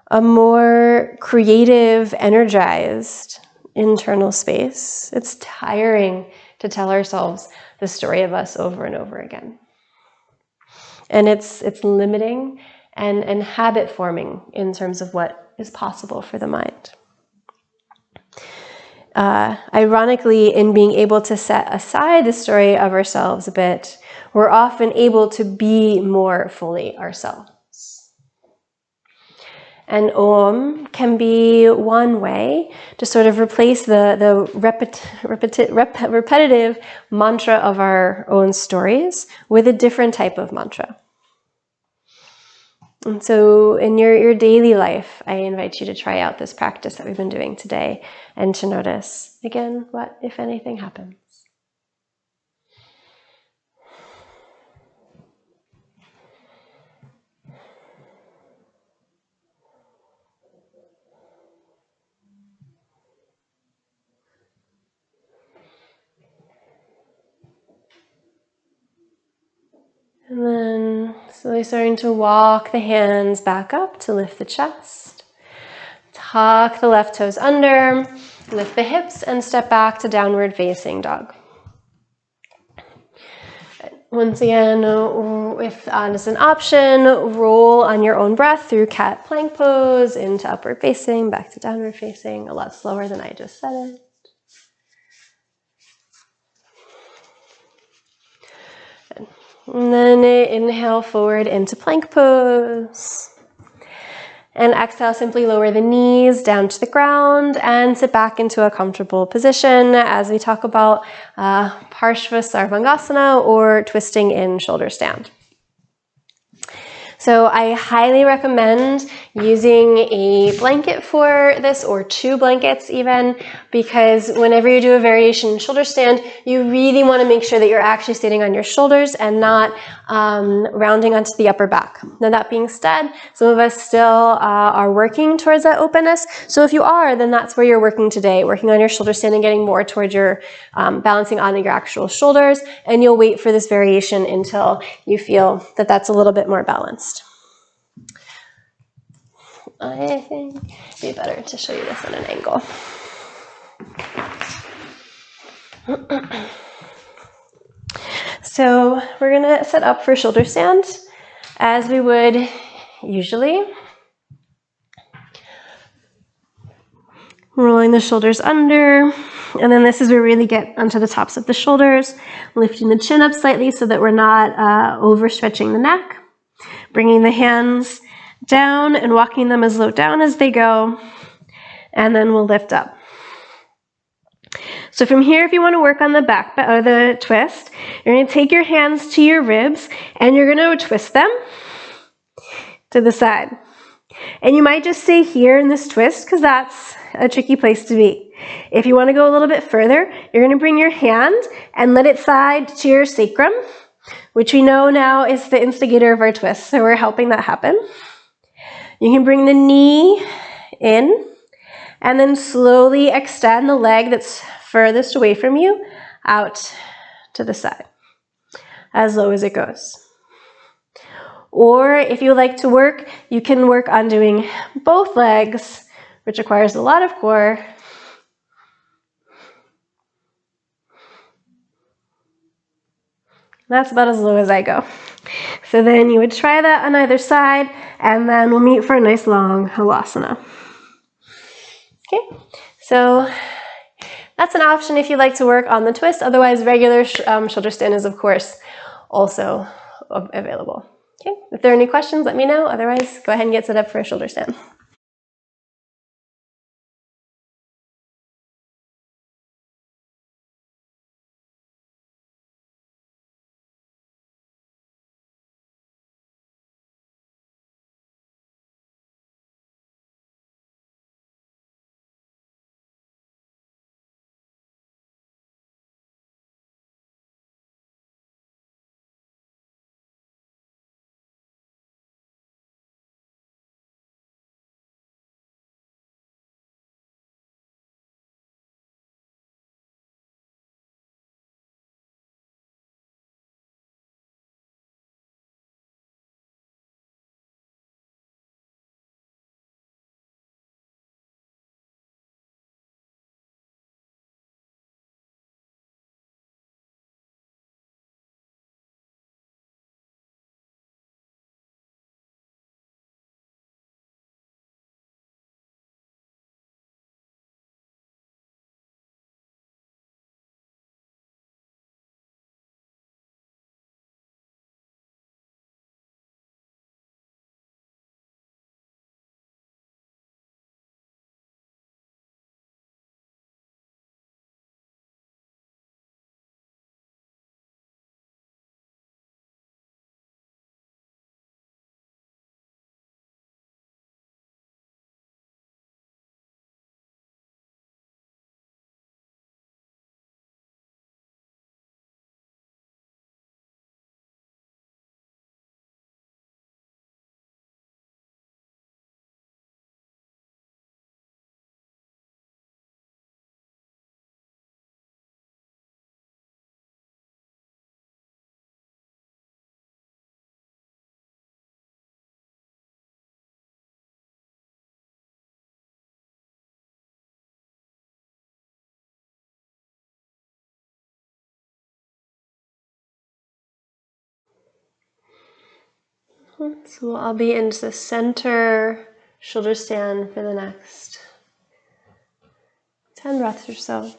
a more creative, energized internal space. It's tiring to tell ourselves the story of us over and over again. And it's limiting and habit forming in terms of what is possible for the mind. Ironically, in being able to set aside the story of ourselves a bit, we're often able to be more fully ourselves. And Om can be one way to sort of replace the repetitive mantra of our own stories with a different type of mantra. And so in your daily life, I invite you to try out this practice that we've been doing today and to notice, again, what, if anything, happens. And then slowly starting to walk the hands back up to lift the chest. Tuck the left toes under, lift the hips, and step back to downward facing dog. Once again, if as an option, roll on your own breath through cat plank pose into upward facing, back to downward facing, a lot slower than I just said it. And then inhale forward into plank pose. And exhale, simply lower the knees down to the ground and sit back into a comfortable position as we talk about parsva sarvangasana, or twisting in shoulder stand. So I highly recommend using a blanket for this, or two blankets even, because whenever you do a variation in shoulder stand, you really want to make sure that you're actually sitting on your shoulders and not rounding onto the upper back. Now that being said, some of us still are working towards that openness. So if you are, then that's where you're working today, working on your shoulder stand and getting more towards your balancing on your actual shoulders, and you'll wait for this variation until you feel that that's a little bit more balanced. I think it'd be better to show you this at an angle. So we're gonna set up for shoulder stand as we would usually. Rolling the shoulders under, and then this is where we really get onto the tops of the shoulders, lifting the chin up slightly so that we're not overstretching the neck, bringing the hands down and walking them as low down as they go, and then we'll lift up. So from here, if you want to work on the back or the twist, you're going to take your hands to your ribs and you're going to twist them to the side. And you might just stay here in this twist because that's a tricky place to be. If you want to go a little bit further, you're going to bring your hand and let it side to your sacrum, which we know now is the instigator of our twist. So we're helping that happen. You can bring the knee in and then slowly extend the leg that's furthest away from you out to the side, as low as it goes. Or if you like to work, you can work on doing both legs, which requires a lot of core. That's about as low as I go. So then you would try that on either side, and then we'll meet for a nice long halasana. Okay, so that's an option if you like to work on the twist. Otherwise, regular shoulder stand is, of course, also available. Okay, if there are any questions, let me know. Otherwise, go ahead and get set up for a shoulder stand. So I'll be into the center shoulder stand for the next 10 breaths or so.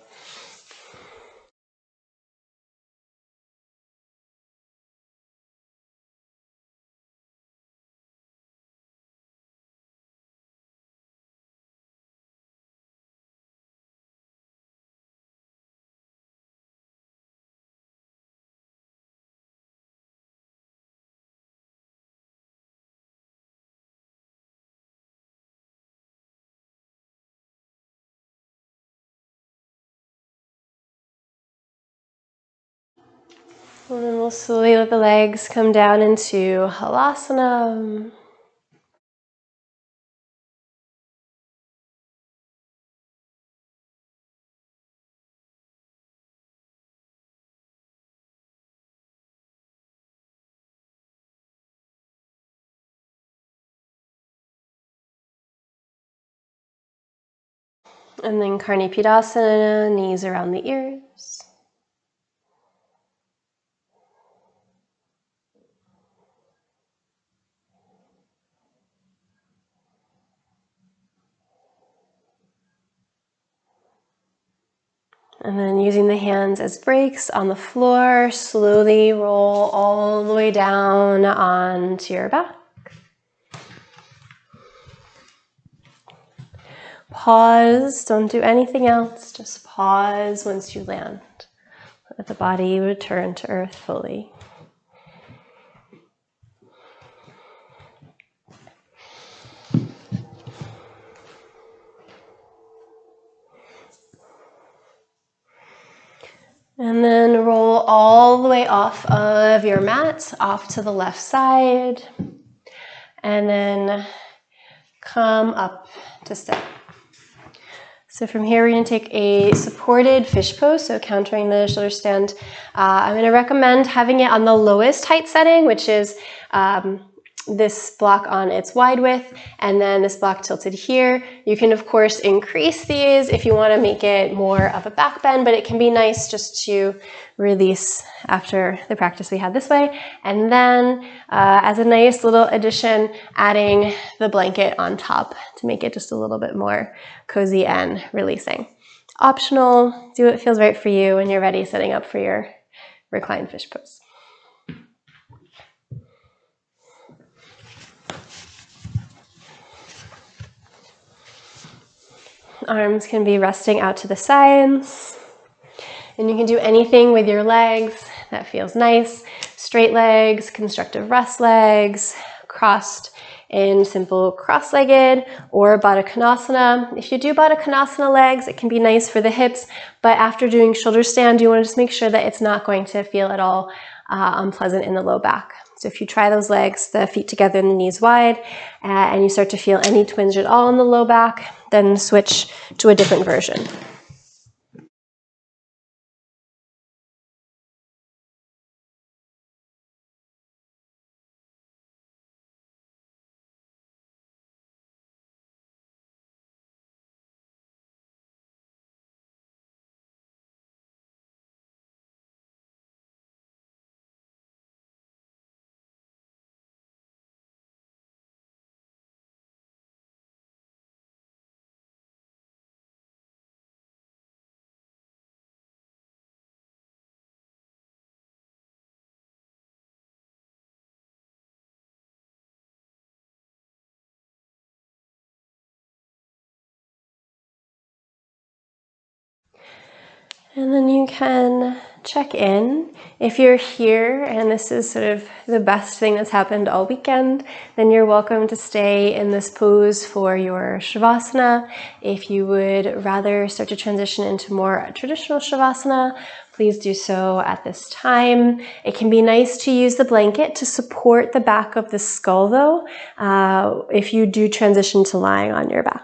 And then we'll slowly let the legs come down into halasana. And then karnipidasana, knees around the ears. And then using the hands as brakes on the floor, slowly roll all the way down onto your back. Pause, don't do anything else, just pause once you land. Let the body return to earth fully. And then roll all the way off of your mat, off to the left side. And then come up to step. So from here, we're going to take a supported fish pose, so countering the shoulder stand. I'm going to recommend having it on the lowest height setting, which is this block on its wide width, and then this block tilted here. You can, of course, increase these if you want to make it more of a back bend, but it can be nice just to release after the practice we had this way. And then as a nice little addition, adding the blanket on top to make it just a little bit more cozy and releasing. Optional, do what feels right for you when you're ready, setting up for your reclined fish pose. Arms can be resting out to the sides. And you can do anything with your legs that feels nice. Straight legs, constructive rest legs, crossed in simple cross-legged, or Baddha Konasana. If you do Baddha Konasana legs, it can be nice for the hips, but after doing shoulder stand, you want to just make sure that it's not going to feel at all unpleasant in the low back. So if you try those legs, the feet together and the knees wide, and you start to feel any twinge at all in the low back, then switch to a different version. And then you can check in. If you're here and this is sort of the best thing that's happened all weekend, then you're welcome to stay in this pose for your Shavasana. If you would rather start to transition into more traditional Shavasana, please do so at this time. It can be nice to use the blanket to support the back of the skull though, if you do transition to lying on your back.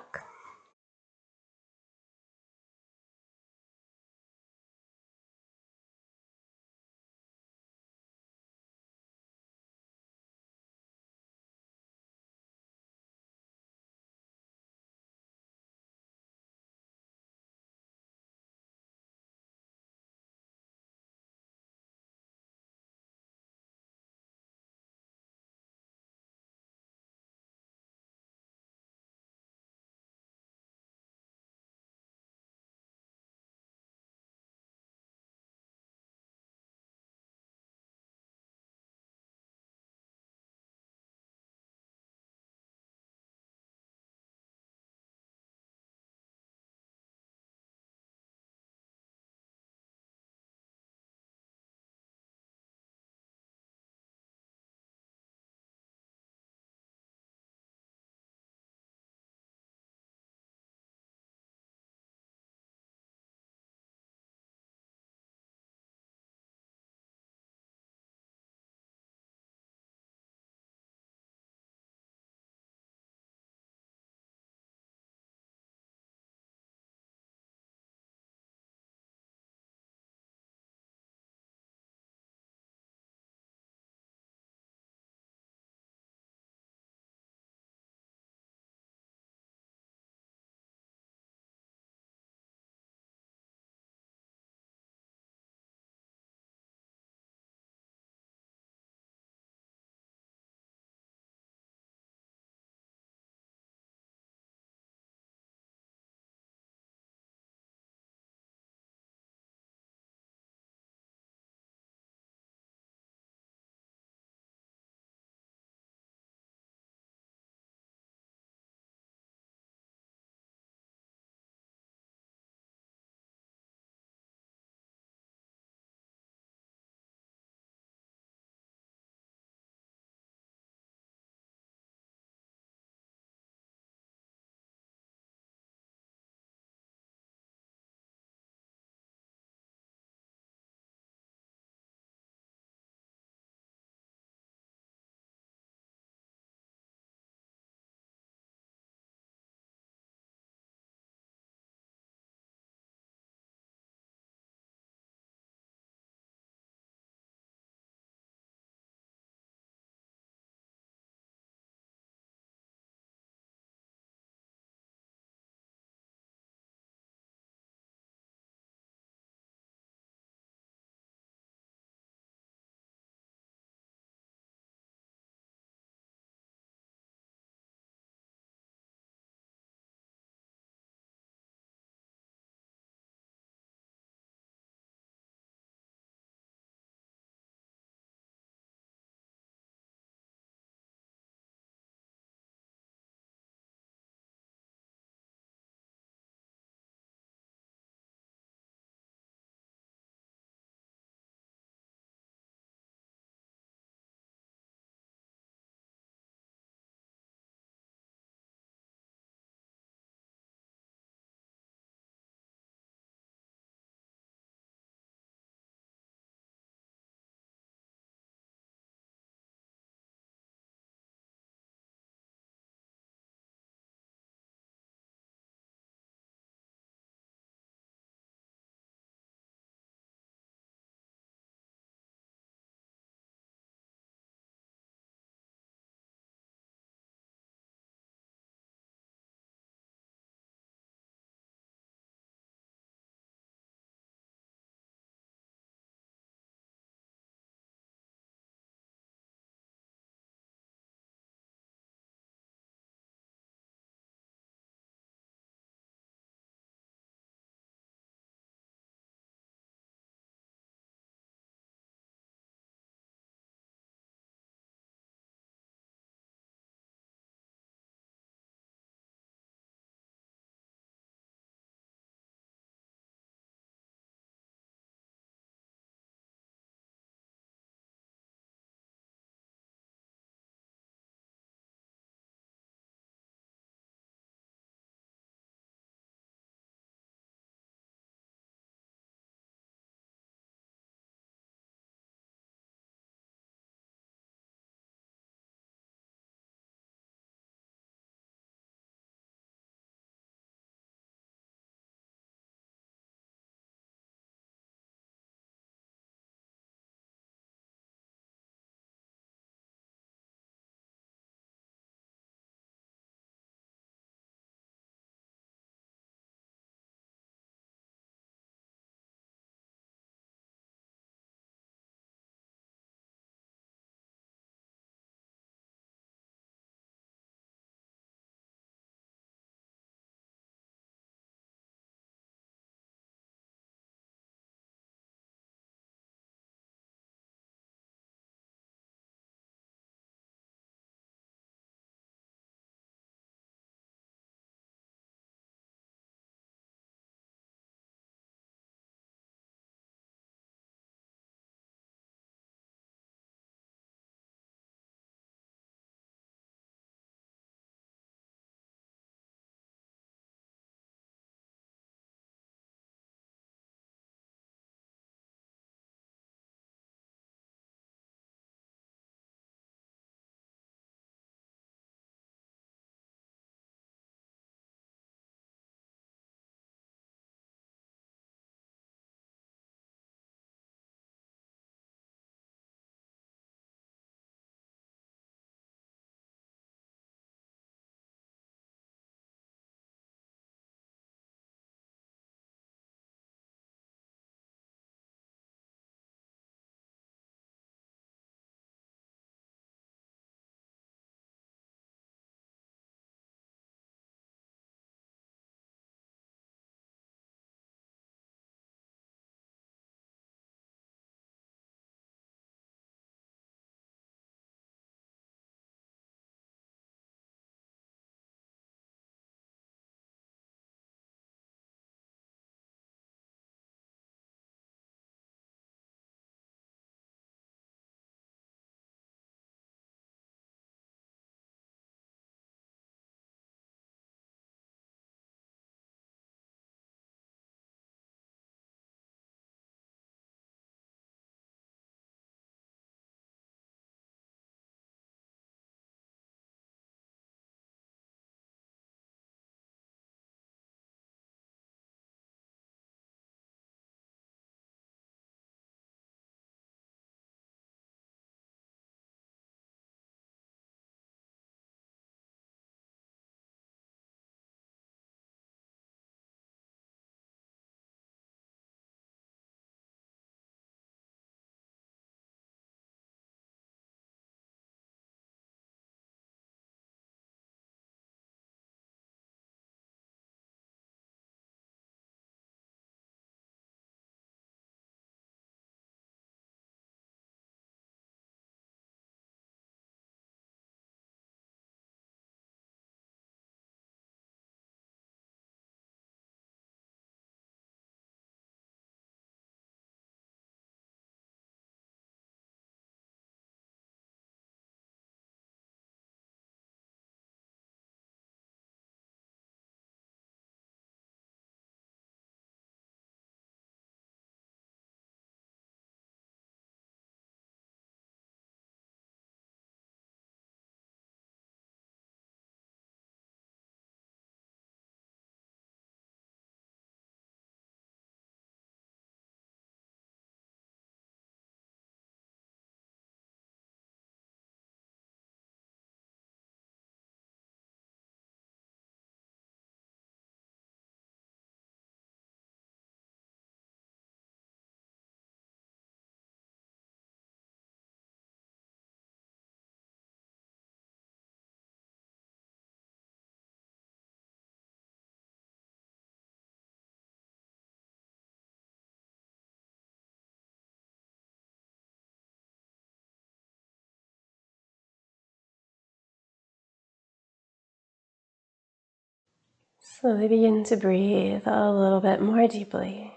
Slowly begin to breathe a little bit more deeply.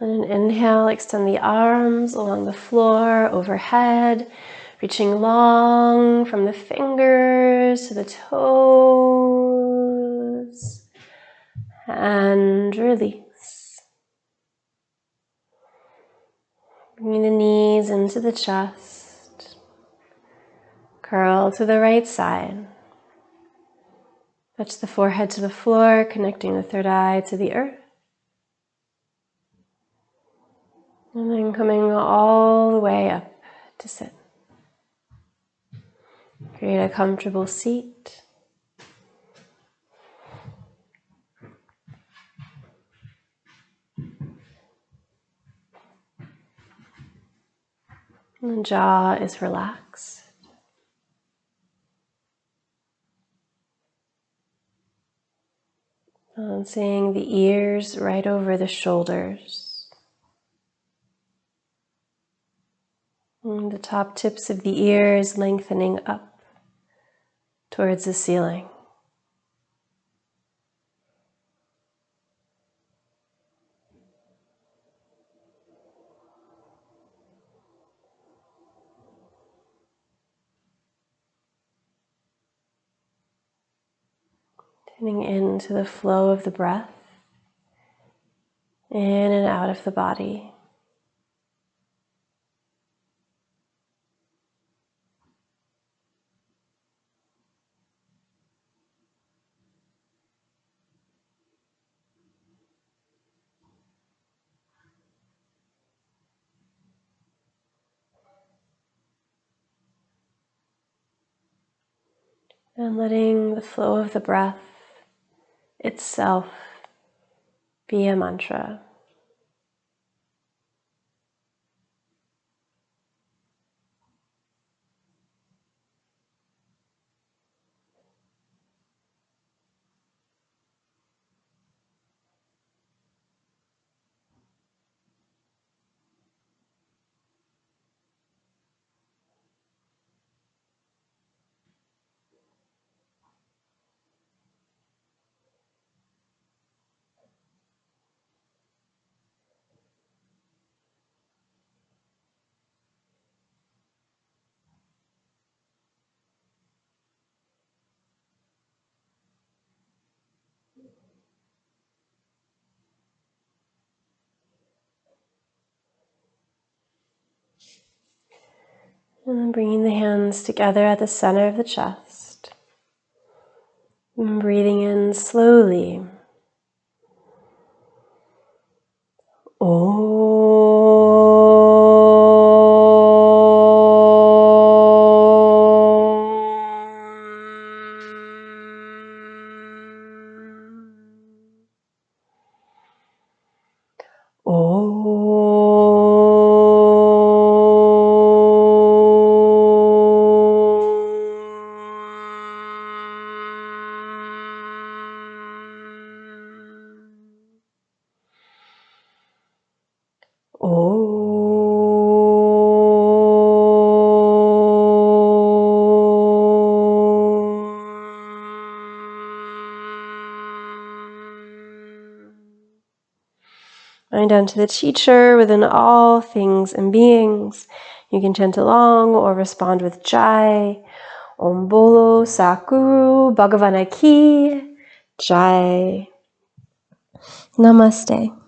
On an inhale, extend the arms along the floor, overhead, reaching long from the fingers to the toes, and release. Bringing the knees into the chest, curl to the right side. Touch the forehead to the floor, connecting the third eye to the earth. And then coming all the way up to sit. Create a comfortable seat. And the jaw is relaxed. Balancing the ears right over the shoulders. And the top tips of the ears lengthening up towards the ceiling. Tuning into the flow of the breath in and out of the body. And letting the flow of the breath itself be a mantra. And then bringing the hands together at the center of the chest. And breathing in slowly. Mind down to the teacher within all things and beings. You can chant along or respond with Jai. Om Bolo Sakuru Bhagavana Ki Jai. Namaste.